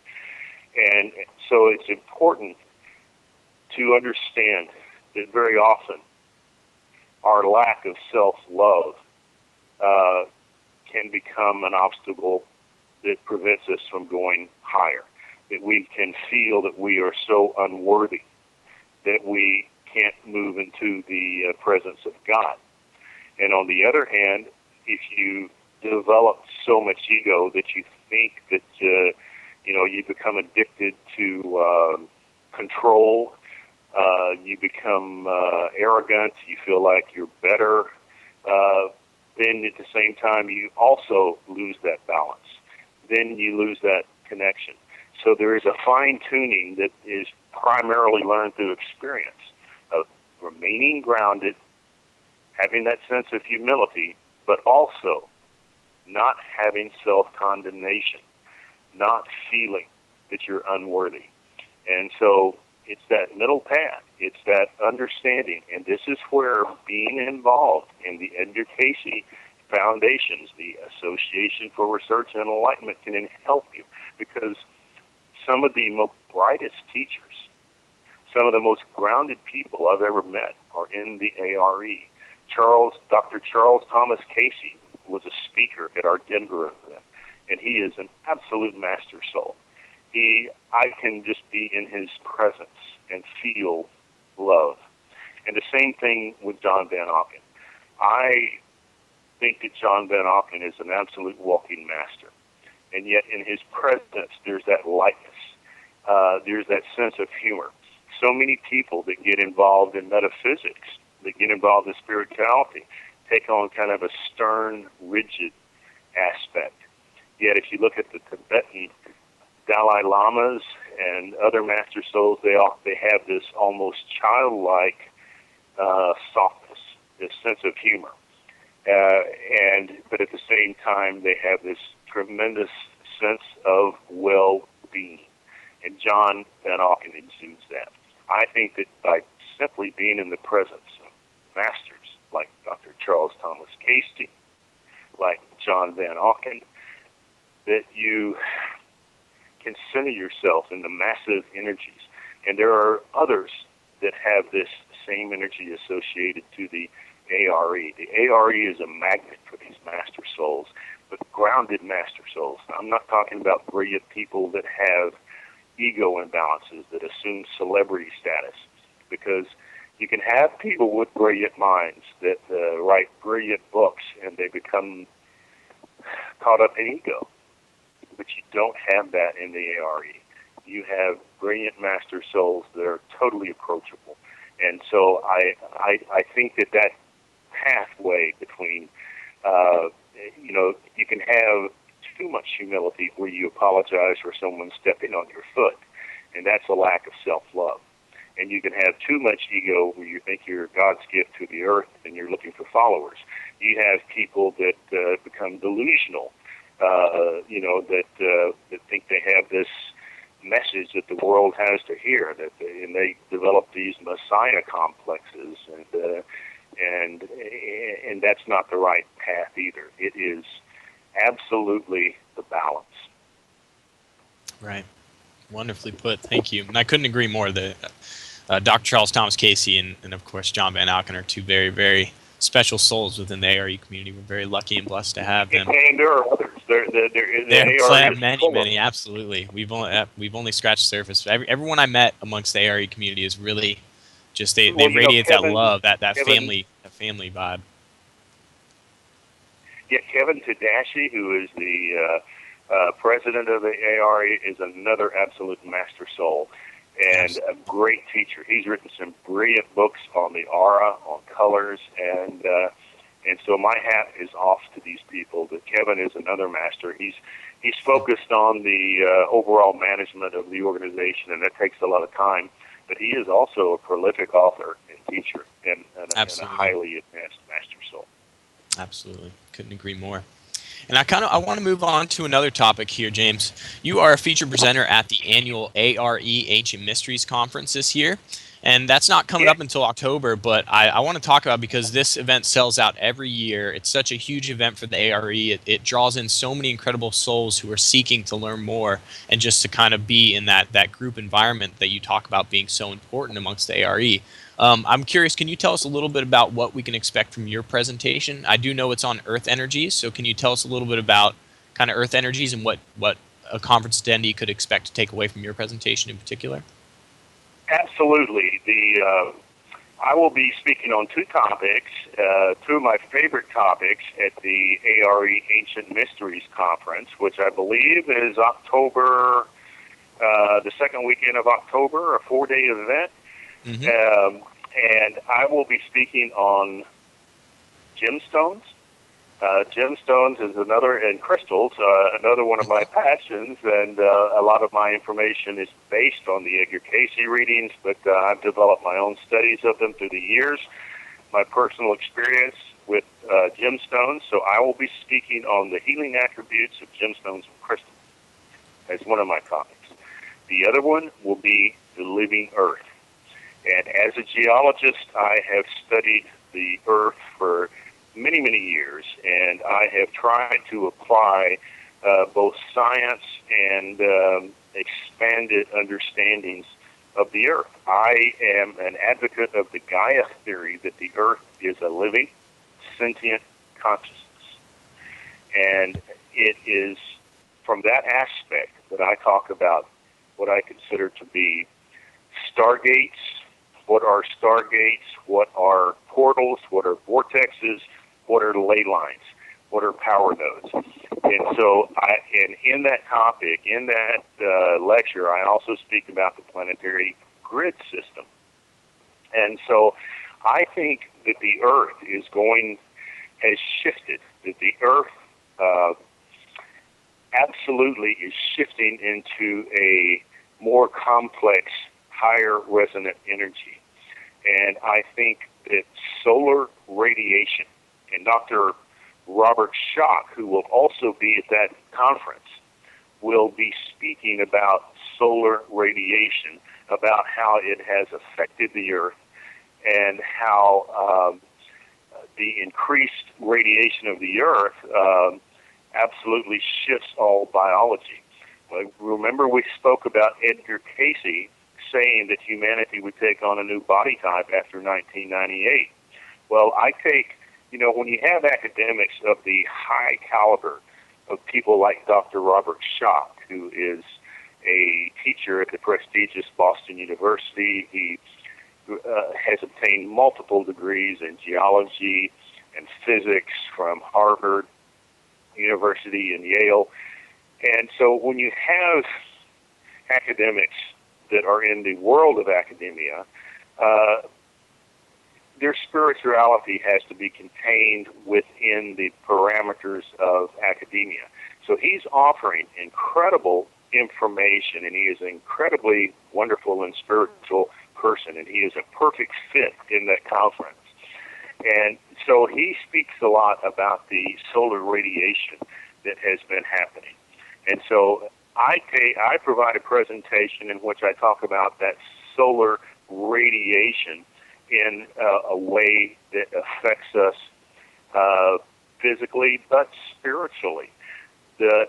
And so it's important to understand that very often our lack of self-love can become an obstacle that prevents us from going higher, that we can feel that we are so unworthy that we can't move into the presence of God. And on the other hand, if you develop so much ego that you think that, you become addicted to control, you become arrogant, you feel like you're better, then at the same time you also lose that balance. Then you lose that connection. So there is a fine-tuning that is primarily learned through experience of remaining grounded, having that sense of humility, but also not having self-condemnation, not feeling that you're unworthy. And so it's that middle path. It's that understanding. And this is where being involved in the Edgar Cayce Foundations, the Association for Research and Enlightenment, can help you, because some of the most brightest teachers, some of the most grounded people I've ever met are in the A.R.E. Dr. Charles Thomas Cayce was a speaker at our Denver event, and he is an absolute master soul. I can just be in his presence and feel love. And the same thing with John Van Auken. I think that John Van Auken is an absolute walking master. And yet in his presence, there's that lightness. There's that sense of humor. So many people that get involved in metaphysics, that get involved in spirituality, take on kind of a stern, rigid aspect. Yet if you look at the Tibetan Dalai Lamas and other master souls, they have this almost childlike softness, this sense of humor. But at the same time, they have this tremendous sense of well-being. And John Van Auken exudes that. I think that by simply being in the presence of masters like Dr. Charles Thomas Cayce, like John Van Auken, that you can center yourself in the massive energies. And there are others that have this same energy associated to the A.R.E. The A.R.E. is a magnet for these master souls, but grounded master souls. I'm not talking about brilliant people that have ego imbalances, that assume celebrity status, because you can have people with brilliant minds that write brilliant books and they become caught up in ego. But you don't have that in the A.R.E. You have brilliant master souls that are totally approachable. And so I think that pathway between, you can have too much humility where you apologize for someone stepping on your foot, and that's a lack of self-love. And you can have too much ego where you think you're God's gift to the earth and you're looking for followers. You have people that become delusional, that think they have this message that the world has to hear, and they develop these messiah complexes, and that's not the right path either. It is absolutely the balance. Right. Wonderfully put. Thank you. And I couldn't agree more. Dr. Charles Thomas Cayce and of course, John Van Auken are two very, very special souls within the A.R.E. community. We're very lucky and blessed to have them. And there are others. Many, absolutely. We've only scratched the surface. Everyone I met amongst the A.R.E. community is really just they radiate that love, that family vibe. Yeah, Kevin Tadashi, who is the president of the A.R.E., is another absolute master soul and a great teacher. He's written some brilliant books on the aura, on colors, and so my hat is off to these people. But Kevin is another master. He's focused on the overall management of the organization, and that takes a lot of time. But he is also a prolific author and teacher and a highly advanced master soul. Absolutely. Couldn't agree more. And I want to move on to another topic here, James. You are a featured presenter at the annual A.R.E. Ancient Mysteries Conference this year. And that's not coming Yeah, up until October, but I want to talk about, because this event sells out every year. It's such a huge event for the ARE. It draws in so many incredible souls who are seeking to learn more, and just to kind of be in that group environment that you talk about being so important amongst the ARE. I'm curious, can you tell us a little bit about what we can expect from your presentation? I do know it's on Earth energies, so can you tell us a little bit about kind of Earth energies and what a conference attendee could expect to take away from your presentation in particular? absolutely. I will be speaking on two topics, two of my favorite topics at the ARE Ancient Mysteries Conference, which I believe is October, the second weekend of October, a 4-day event. Mm-hmm. And I will be speaking on gemstones. Gemstones is another, and crystals, another one of my passions, and a lot of my information is based on the Edgar Cayce readings, but I've developed my own studies of them through the years, my personal experience with gemstones, so I will be speaking on the healing attributes of gemstones and crystals as one of my topics. The other one will be the living earth. And as a geologist, I have studied the earth for many, many years, and I have tried to apply both science and expanded understandings of the earth. I am an advocate of the Gaia theory that the earth is a living, sentient consciousness. And it is from that aspect that I talk about what I consider to be stargates. What are stargates? What are portals? What are vortexes? What are ley lines? What are power nodes? And so, in that topic, in that lecture, I also speak about the planetary grid system. And so, I think that the Earth has shifted. That the Earth absolutely is shifting into a more complex, higher resonant energy. And I think that solar radiation, and Dr. Robert Schoch, who will also be at that conference, will be speaking about solar radiation, about how it has affected the Earth, and how the increased radiation of the Earth absolutely shifts all biology. Remember, we spoke about Edgar Cayce saying that humanity would take on a new body type after 1998. Well, when you have academics of the high caliber of people like Dr. Robert Schoch, who is a teacher at the prestigious Boston University, he has obtained multiple degrees in geology and physics from Harvard University and Yale. And so when you have academics that are in the world of academia, their spirituality has to be contained within the parameters of academia. So he's offering incredible information, and he is an incredibly wonderful and spiritual person, and he is a perfect fit in that conference. And so he speaks a lot about the solar radiation that has been happening. And so I provide a presentation in which I talk about that solar radiation in a way that affects us physically but spiritually.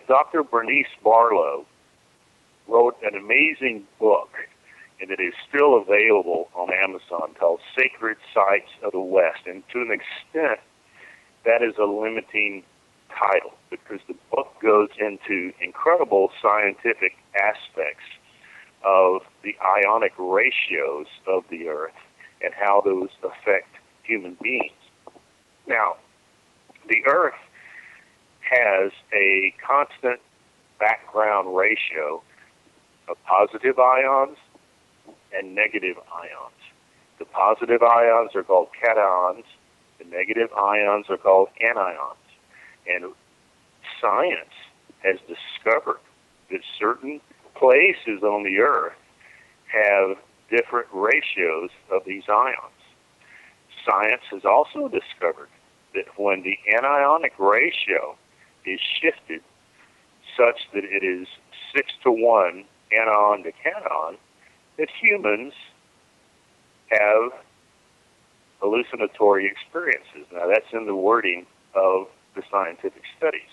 Dr. Bernice Barlow wrote an amazing book, and it is still available on Amazon, called Sacred Sites of the West. And to an extent, that is a limiting title, because the book goes into incredible scientific aspects of the ionic ratios of the Earth and how those affect human beings. Now, the Earth has a constant background ratio of positive ions and negative ions. The positive ions are called cations, the negative ions are called anions. And science has discovered that certain places on the Earth have different ratios of these ions. Science has also discovered that when the anionic ratio is shifted such that it is 6-to-1 anion to cation, that humans have hallucinatory experiences. Now, that's in the wording of the scientific studies.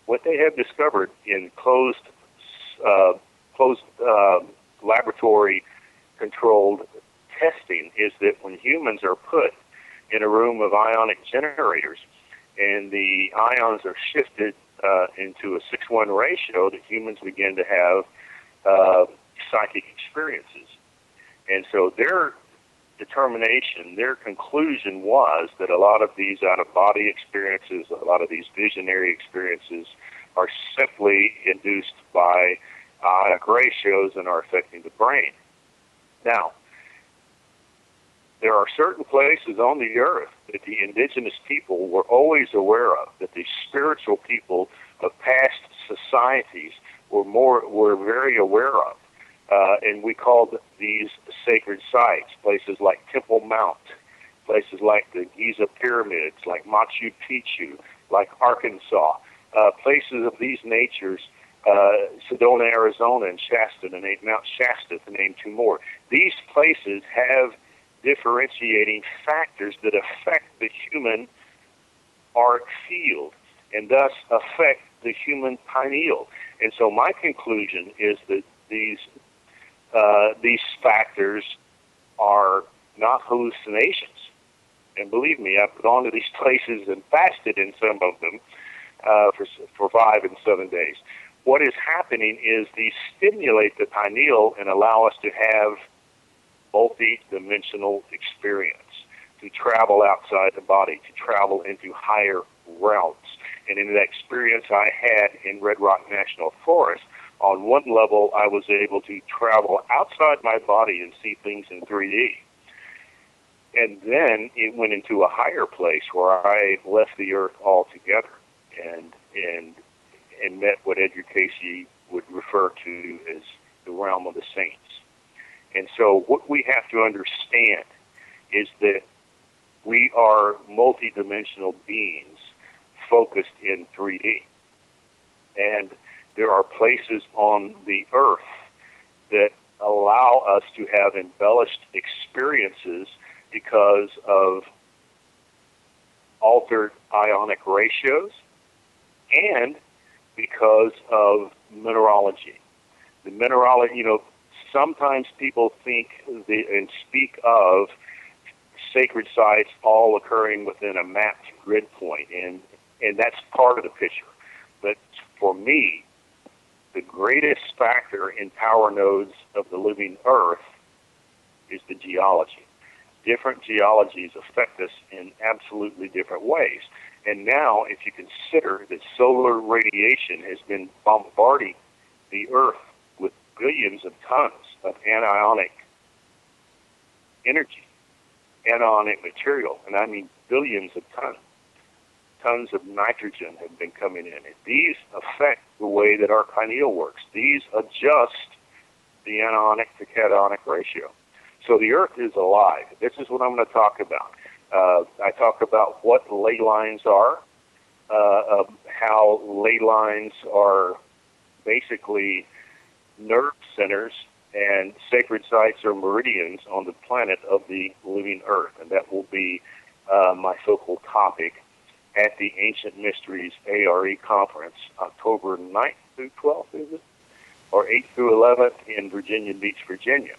What they have discovered in closed laboratory-controlled testing is that when humans are put in a room of ionic generators and the ions are shifted into a 6:1 ratio, that humans begin to have psychic experiences. And so their determination, their conclusion was that a lot of these out-of-body experiences, a lot of these visionary experiences are simply induced by ionic ratios and are affecting the brain. Now, there are certain places on the earth that the indigenous people were always aware of, that the spiritual people of past societies were very aware of. And we called these sacred sites, places like Temple Mount, places like the Giza Pyramids, like Machu Picchu, like Arkansas, places of these natures, Sedona, Arizona, and Shasta, and Mount Shasta, to name two more. These places have differentiating factors that affect the human arc field and thus affect the human pineal. And so my conclusion is that these factors are not hallucinations. And believe me, I've gone to these places and fasted in some of them for 5 and 7 days. What is happening is these stimulate the pineal and allow us to have multi-dimensional experience, to travel outside the body, to travel into higher realms. And in that experience I had in Red Rock National Forest, on one level I was able to travel outside my body and see things in 3D. And then it went into a higher place where I left the earth altogether and met what Edgar Cayce would refer to as the realm of the saints. And so what we have to understand is that we are multidimensional beings focused in 3D. And there are places on the earth that allow us to have embellished experiences because of altered ionic ratios and because of mineralogy. The mineralogy, sometimes people think and speak of sacred sites all occurring within a mapped grid point, and that's part of the picture. But for me, the greatest factor in power nodes of the living earth is the geology. Different geologies affect us in absolutely different ways. And now, if you consider that solar radiation has been bombarding the earth with billions of tons of anionic energy, anionic material, and I mean billions of tons of nitrogen have been coming in. And these affect the way that our pineal works. These adjust the anionic to cationic ratio. So the earth is alive. This is what I'm going to talk about. I talk about what ley lines are, how ley lines are basically nerve centers and sacred sites or meridians on the planet of the living earth. And that will be my focal topic at the Ancient Mysteries A.R.E. conference, October 9th through 12th, is it? Or 8th through 11th in Virginia Beach, Virginia.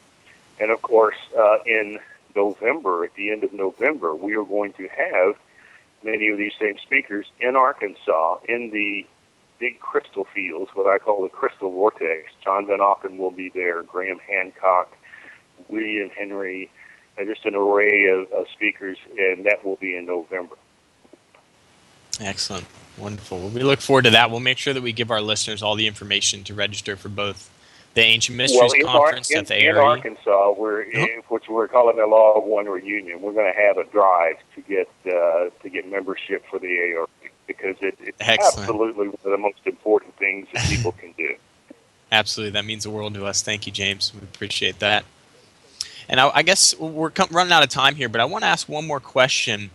And of course, in November, at the end of November, we are going to have many of these same speakers in Arkansas in the big crystal fields, what I call the Crystal Vortex. John Van Auken will be there, Graham Hancock, William Henry, just an array of speakers, and that will be in November. Excellent. Wonderful. Well, we look forward to that. We'll make sure that we give our listeners all the information to register for both the Ancient Mysteries Conference at the A.R.E. In Arkansas, which we're calling the Law of One Reunion, we're going to have a drive to get membership for the A.R.E. because it's absolutely one of the most important things that people can do. Absolutely. That means the world to us. Thank you, James. We appreciate that. And I guess we're running out of time here, but I want to ask one more question.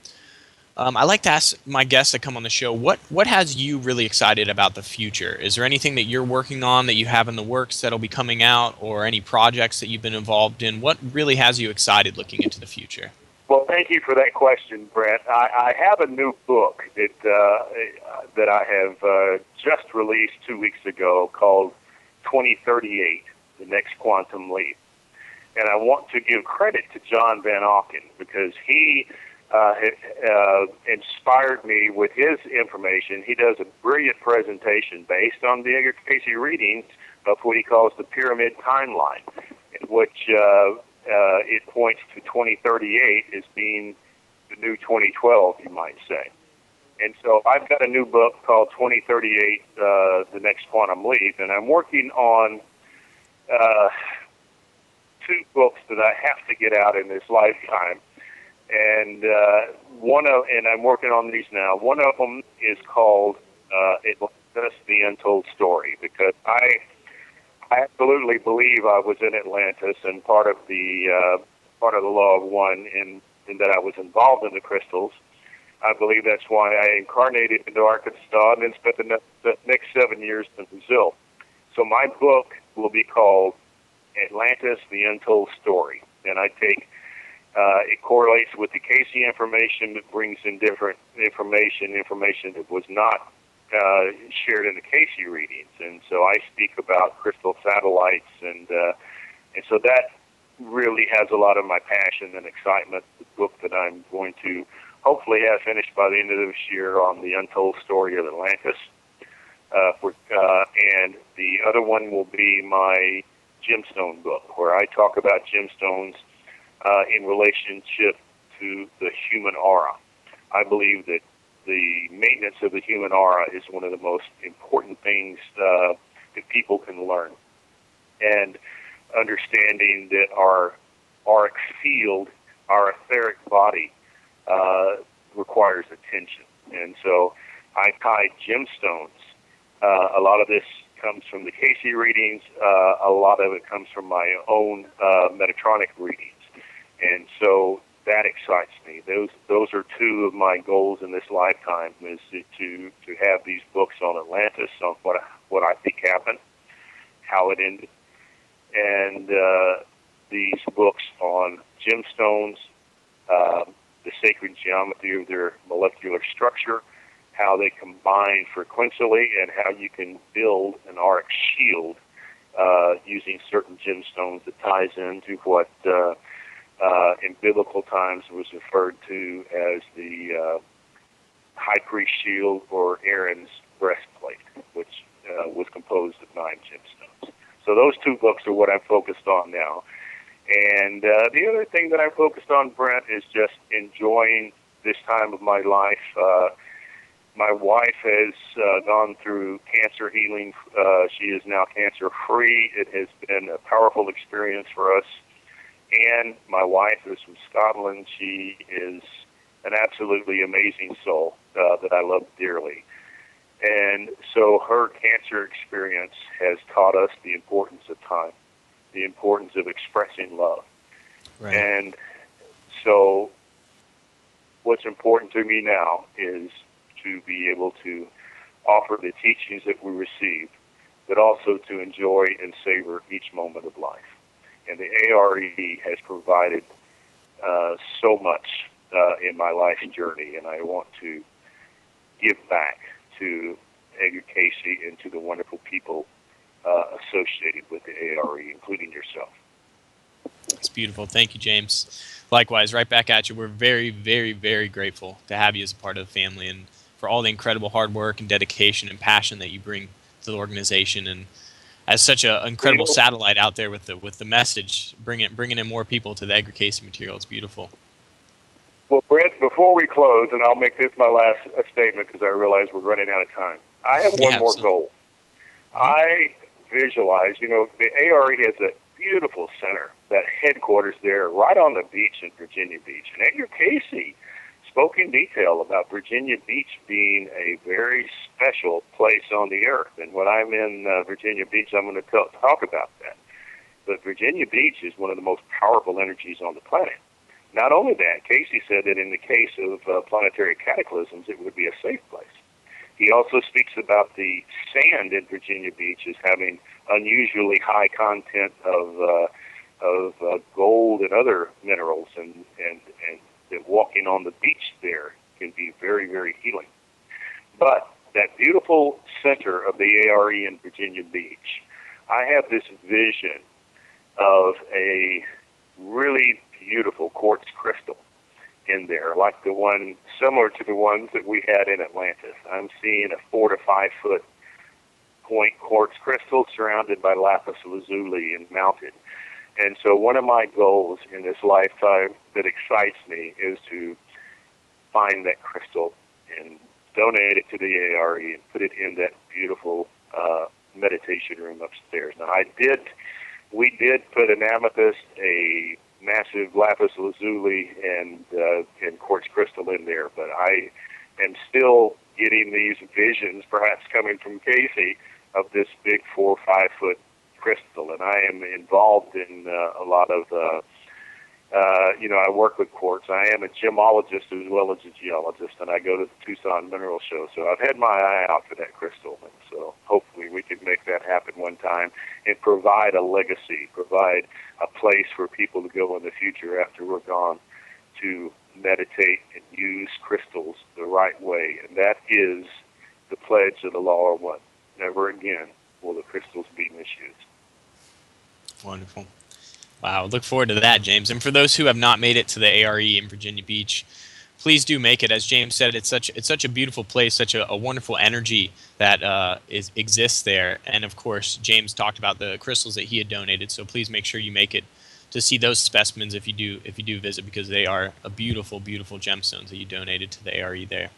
I like to ask my guests that come on the show, what has you really excited about the future? Is there anything that you're working on that you have in the works that'll be coming out, or any projects that you've been involved in? What really has you excited looking into the future? Well, thank you for that question, Brent. I have a new book that I have just released 2 weeks ago called 2038, The Next Quantum Leap. And I want to give credit to John Van Auken because he inspired me with his information. He does a brilliant presentation based on the Edgar Cayce readings of what he calls the pyramid timeline, in which it points to 2038 as being the new 2012, you might say. And so I've got a new book called 2038, The Next Quantum Leap, and I'm working on 2 books that I have to get out in this lifetime. And I'm working on these now. One of them is called Atlantis, the Untold Story, because I absolutely believe I was in Atlantis and part of the Law of One, in that I was involved in the crystals. I believe that's why I incarnated into Arkansas and then spent the next 7 years in Brazil. So my book will be called Atlantis, the Untold Story, and I take it correlates with the Cayce information, but brings in different information that was not shared in the Cayce readings. And so I speak about crystal satellites, and so that really has a lot of my passion and excitement. The book that I'm going to hopefully have finished by the end of this year on the Untold Story of Atlantis. And the other one will be my gemstone book, where I talk about gemstones in relationship to the human aura. I believe that the maintenance of the human aura is one of the most important things that people can learn. And understanding that our auric field, our etheric body, requires attention. And so I tie gemstones. A lot of this comes from the Cayce readings. A lot of it comes from my own Metatronic readings. And so that excites me. Those are 2 of my goals in this lifetime, is to have these books on Atlantis, on what I think happened, how it ended, and these books on gemstones, the sacred geometry of their molecular structure, how they combine frequentially, and how you can build an auric shield using certain gemstones that ties into what in biblical times was referred to as the high priest shield, or Aaron's breastplate, which was composed of 9 gemstones. So those 2 books are what I'm focused on now. And the other thing that I'm focused on, Brent, is just enjoying this time of my life. My wife has gone through cancer healing. She is now cancer-free. It has been a powerful experience for us. And my wife is from Scotland. She is an absolutely amazing soul that I love dearly. And so her cancer experience has taught us the importance of time, the importance of expressing love. Right. And so what's important to me now is to be able to offer the teachings that we received, but also to enjoy and savor each moment of life. And the A.R.E. has provided so much in my life's journey, and I want to give back to Edgar Cayce and to the wonderful people associated with the A.R.E., including yourself. That's beautiful. Thank you, James. Likewise, right back at you. We're very, very, very grateful to have you as a part of the family, and for all the incredible hard work and dedication and passion that you bring to the organization, and as such an incredible satellite out there with the message, bringing in more people to the Edgar Cayce material. It's beautiful. Well, Brent, before we close, and I'll make this my last statement because I realize we're running out of time. I have one more goal. I visualize, the A.R.E. has a beautiful center, that headquarters there right on the beach in Virginia Beach. And Edgar Cayce spoke in detail about Virginia Beach being a very special place on the earth. And when I'm in Virginia Beach, I'm going to talk about that. But Virginia Beach is one of the most powerful energies on the planet. Not only that, Cayce said that in the case of planetary cataclysms, it would be a safe place. He also speaks about the sand in Virginia Beach as having unusually high content of gold and other minerals, and that walking on the beach there can be very, very healing. But that beautiful center of the A.R.E. in Virginia Beach, I have this vision of a really beautiful quartz crystal in there, like the one similar to the ones that we had in Atlantis. I'm seeing a 4 to 5 foot point quartz crystal surrounded by lapis lazuli and mounted. And so one of my goals in this lifetime that excites me is to find that crystal and donate it to the A.R.E. and put it in that beautiful meditation room upstairs. Now, we did put an amethyst, a massive lapis lazuli, and quartz crystal in there, but I am still getting these visions, perhaps coming from Cayce, of this big 4 or 5 foot crystal, and I am involved in a lot of, I work with quartz. I am a gemologist as well as a geologist, and I go to the Tucson Mineral Show, so I've had my eye out for that crystal, and so hopefully we can make that happen one time and provide a legacy, provide a place for people to go in the future after we're gone to meditate and use crystals the right way, and that is the pledge of the Law of One. Never again will the crystals be misused. Wonderful. Wow, look forward to that, James. And for those who have not made it to the A.R.E. in Virginia Beach, please do make it. As James said, it's such a beautiful place, such a wonderful energy that exists there. And of course, James talked about the crystals that he had donated. So please make sure you make it to see those specimens if you do visit, because they are a beautiful, beautiful gemstones that you donated to the A.R.E. there.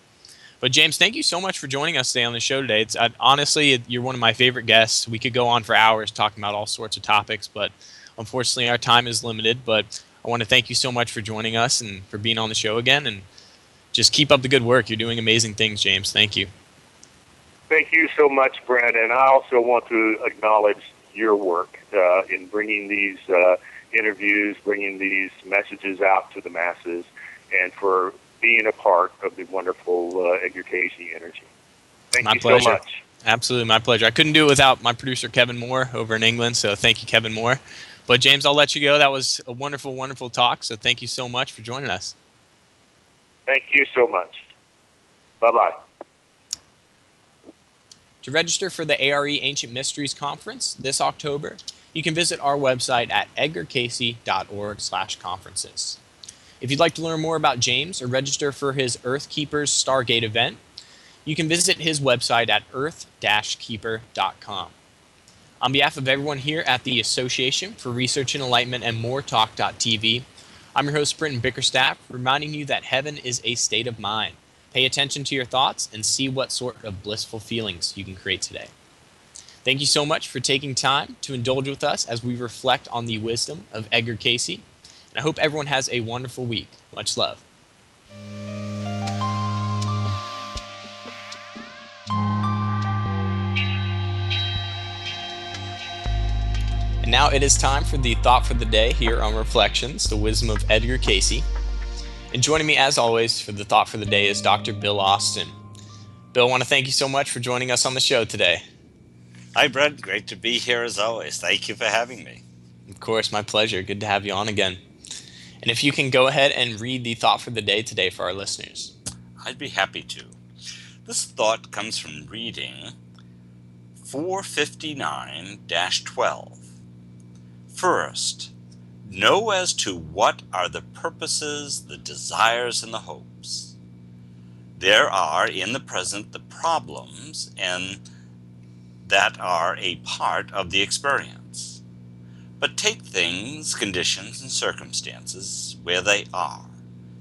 But James, thank you so much for joining us today on the show today. Honestly, you're one of my favorite guests. We could go on for hours talking about all sorts of topics, but unfortunately our time is limited. But I want to thank you so much for joining us and for being on the show again. And just keep up the good work. You're doing amazing things, James. Thank you. Thank you so much, Brent. And I also want to acknowledge your work in bringing these interviews, bringing these messages out to the masses, and for being a part of the wonderful Edgar Cayce energy. Thank you so much. Absolutely, my pleasure. I couldn't do it without my producer, Kevin Moore, over in England, so thank you, Kevin Moore. But James, I'll let you go. That was a wonderful, wonderful talk, so thank you so much for joining us. Thank you so much. Bye-bye. To register for the A.R.E. Ancient Mysteries Conference this October, you can visit our website at edgarcayce.org/conferences. If you'd like to learn more about James or register for his Earthkeepers Stargate event, you can visit his website at earth-keeper.com. On behalf of everyone here at the Association for Research and Enlightenment and MoreTalk.tv, I'm your host, Britton Bickerstaff, reminding you that heaven is a state of mind. Pay attention to your thoughts and see what sort of blissful feelings you can create today. Thank you so much for taking time to indulge with us as we reflect on the wisdom of Edgar Cayce. And I hope everyone has a wonderful week. Much love. And now it is time for the thought for the day here on Reflections, the wisdom of Edgar Cayce. And joining me as always for the thought for the day is Dr. Bill Austin. Bill, I want to thank you so much for joining us on the show today. Hi, Brett. Great to be here as always. Thank you for having me. Of course, my pleasure. Good to have you on again. And if you can go ahead and read the thought for the day today for our listeners. I'd be happy to. This thought comes from reading 459-12. First, know as to what are the purposes, the desires, and the hopes. There are in the present the problems and that are a part of the experience. But take things, conditions, and circumstances where they are,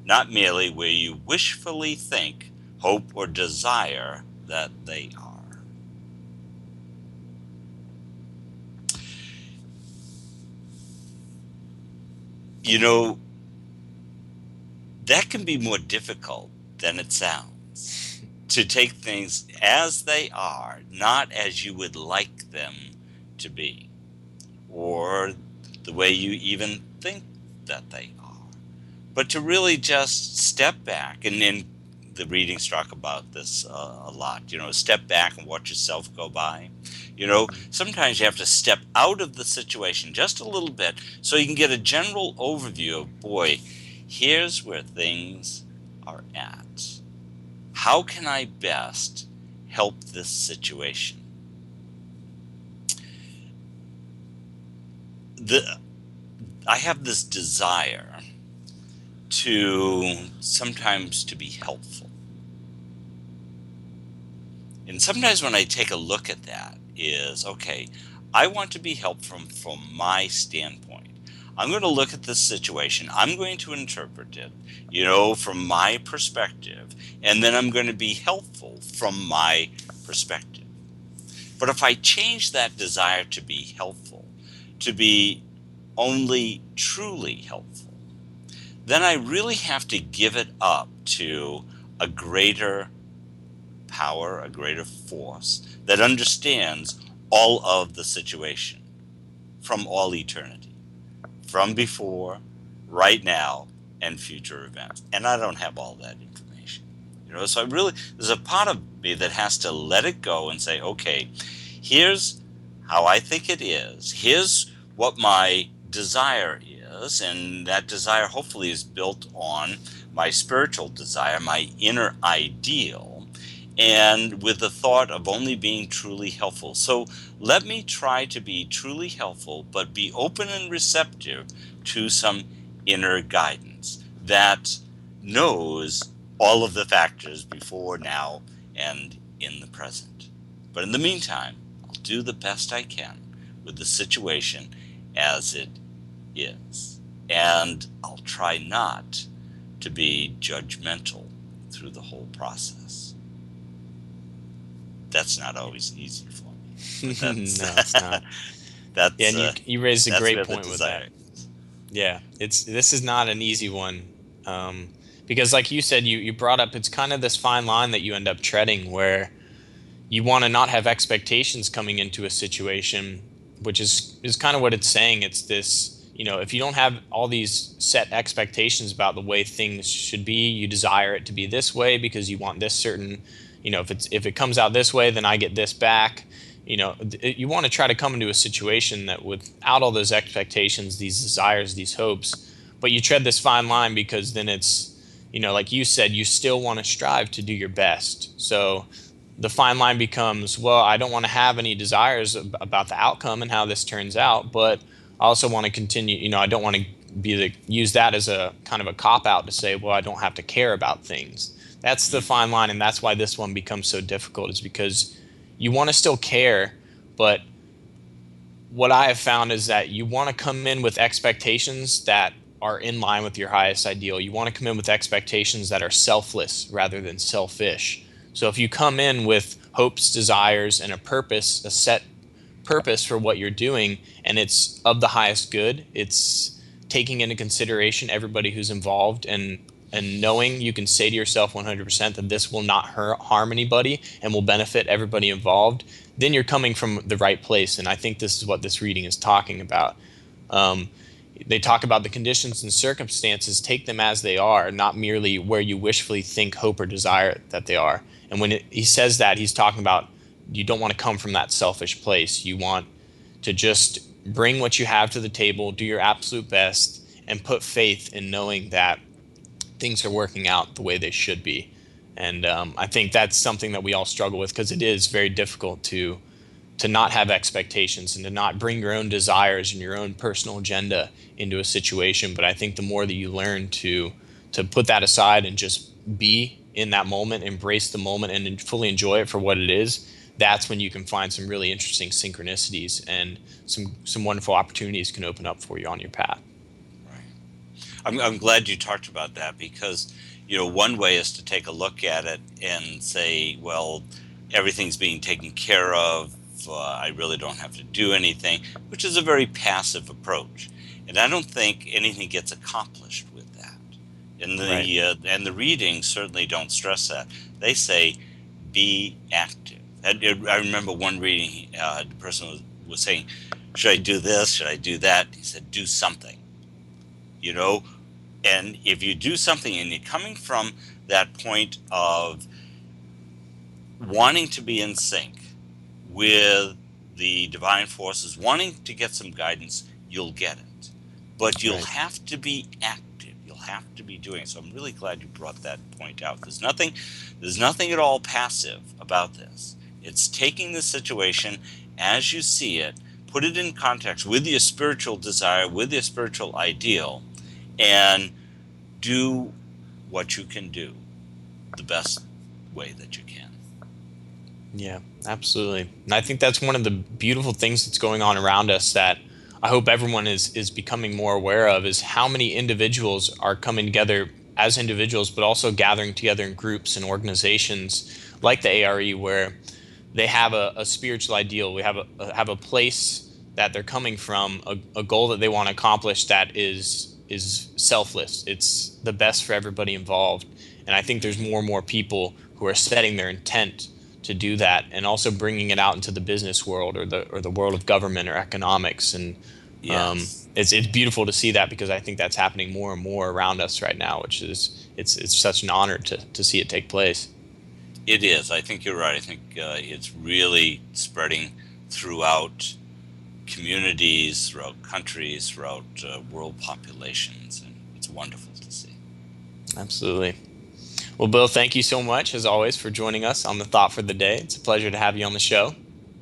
not merely where you wishfully think, hope, or desire that they are. You know, that can be more difficult than it sounds. To take things as they are, not as you would like them to be, or the way you even think that they are, but to really just step back. And the readings talk about this a lot, step back and watch yourself go by. Sometimes you have to step out of the situation just a little bit so you can get a general overview of, boy, here's where things are at. How can I best help this situation? I have this desire to sometimes to be helpful. And sometimes when I take a look at that is, okay, I want to be helpful from my standpoint. I'm going to look at this situation. I'm going to interpret it, from my perspective. And then I'm going to be helpful from my perspective. But if I change that desire to be helpful, to be only truly helpful, then I really have to give it up to a greater power, a greater force that understands all of the situation from all eternity, from before, right now, and future events. And I don't have all that information. So there's a part of me that has to let it go and say, okay, here's how I think it is. Here's what my desire is. And that desire hopefully is built on my spiritual desire, my inner ideal, and with the thought of only being truly helpful. So let me try to be truly helpful, but be open and receptive to some inner guidance that knows all of the factors before, now, and in the present. But in the meantime, I'll do the best I can with the situation as it is. And I'll try not to be judgmental through the whole process. That's not always easy for me. No, it's not. And you raised a great point with that. Yeah, this is not an easy one, because like you said, you brought up, it's kind of this fine line that you end up treading where you want to not have expectations coming into a situation, which is kind of what it's saying. It's this, if you don't have all these set expectations about the way things should be, you desire it to be this way because you want this certain, if it comes out this way, then I get this back. You want to try to come into a situation that without all those expectations, these desires, these hopes, but you tread this fine line because then it's, like you said, you still want to strive to do your best. So the fine line becomes, well, I don't want to have any desires about the outcome and how this turns out, but I also want to continue, I don't want to use that as a kind of a cop-out to say, well, I don't have to care about things. That's the fine line, and that's why this one becomes so difficult, is because you want to still care, but what I have found is that you want to come in with expectations that are in line with your highest ideal. You want to come in with expectations that are selfless rather than selfish. So if you come in with hopes, desires, and a purpose, a set purpose for what you're doing, and it's of the highest good, it's taking into consideration everybody who's involved, and knowing you can say to yourself 100% that this will not harm anybody and will benefit everybody involved, then you're coming from the right place. And I think this is what this reading is talking about. They talk about the conditions and circumstances, take them as they are, not merely where you wishfully think, hope, or desire that they are. And when he says that, he's talking about you don't want to come from that selfish place. You want to just bring what you have to the table, do your absolute best, and put faith in knowing that things are working out the way they should be. And I think that's something that we all struggle with, because it is very difficult to not have expectations and to not bring your own desires and your own personal agenda into a situation. But I think the more that you learn to put that aside and just be in that moment, embrace the moment, and fully enjoy it for what it is, that's when you can find some really interesting synchronicities, and some wonderful opportunities can open up for you on your path. I'm glad you talked about that, because one way is to take a look at it and say, well, everything's being taken care of, I really don't have to do anything, which is a very passive approach, and I don't think anything gets accomplished with that. And the readings certainly don't stress that. They say be active. I remember one reading, the person was saying, should I do this, should I do that? He said, do something. And if you do something and you're coming from that point of wanting to be in sync with the divine forces, wanting to get some guidance, you'll get it. But you'll Right. have to be active. You'll have to be doing it. So I'm really glad you brought that point out. There's nothing at all passive about this. It's taking the situation as you see it, put it in context with your spiritual desire, with your spiritual ideal, and do what you can do the best way that you can. Yeah, absolutely. And I think that's one of the beautiful things that's going on around us that I hope everyone is becoming more aware of, is how many individuals are coming together as individuals, but also gathering together in groups and organizations like the A.R.E., where they have a spiritual ideal. We have a place that they're coming from, a goal that they want to accomplish that is selfless. It's the best for everybody involved. And I think there's more and more people who are setting their intent to do that, and also bringing it out into the business world or the world of government or economics. And Yes. it's beautiful to see that, because I think that's happening more and more around us right now, which is it's such an honor to see it take place. It is. I think you're right. I think it's really spreading throughout communities, throughout countries, throughout world populations, and it's wonderful to see. Absolutely. Well, Bill, thank you so much, as always, for joining us on the Thought for the Day. It's a pleasure to have you on the show.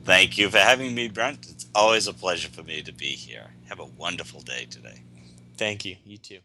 Thank you for having me, Brent. It's always a pleasure for me to be here. Have a wonderful day today. Thank you. You too.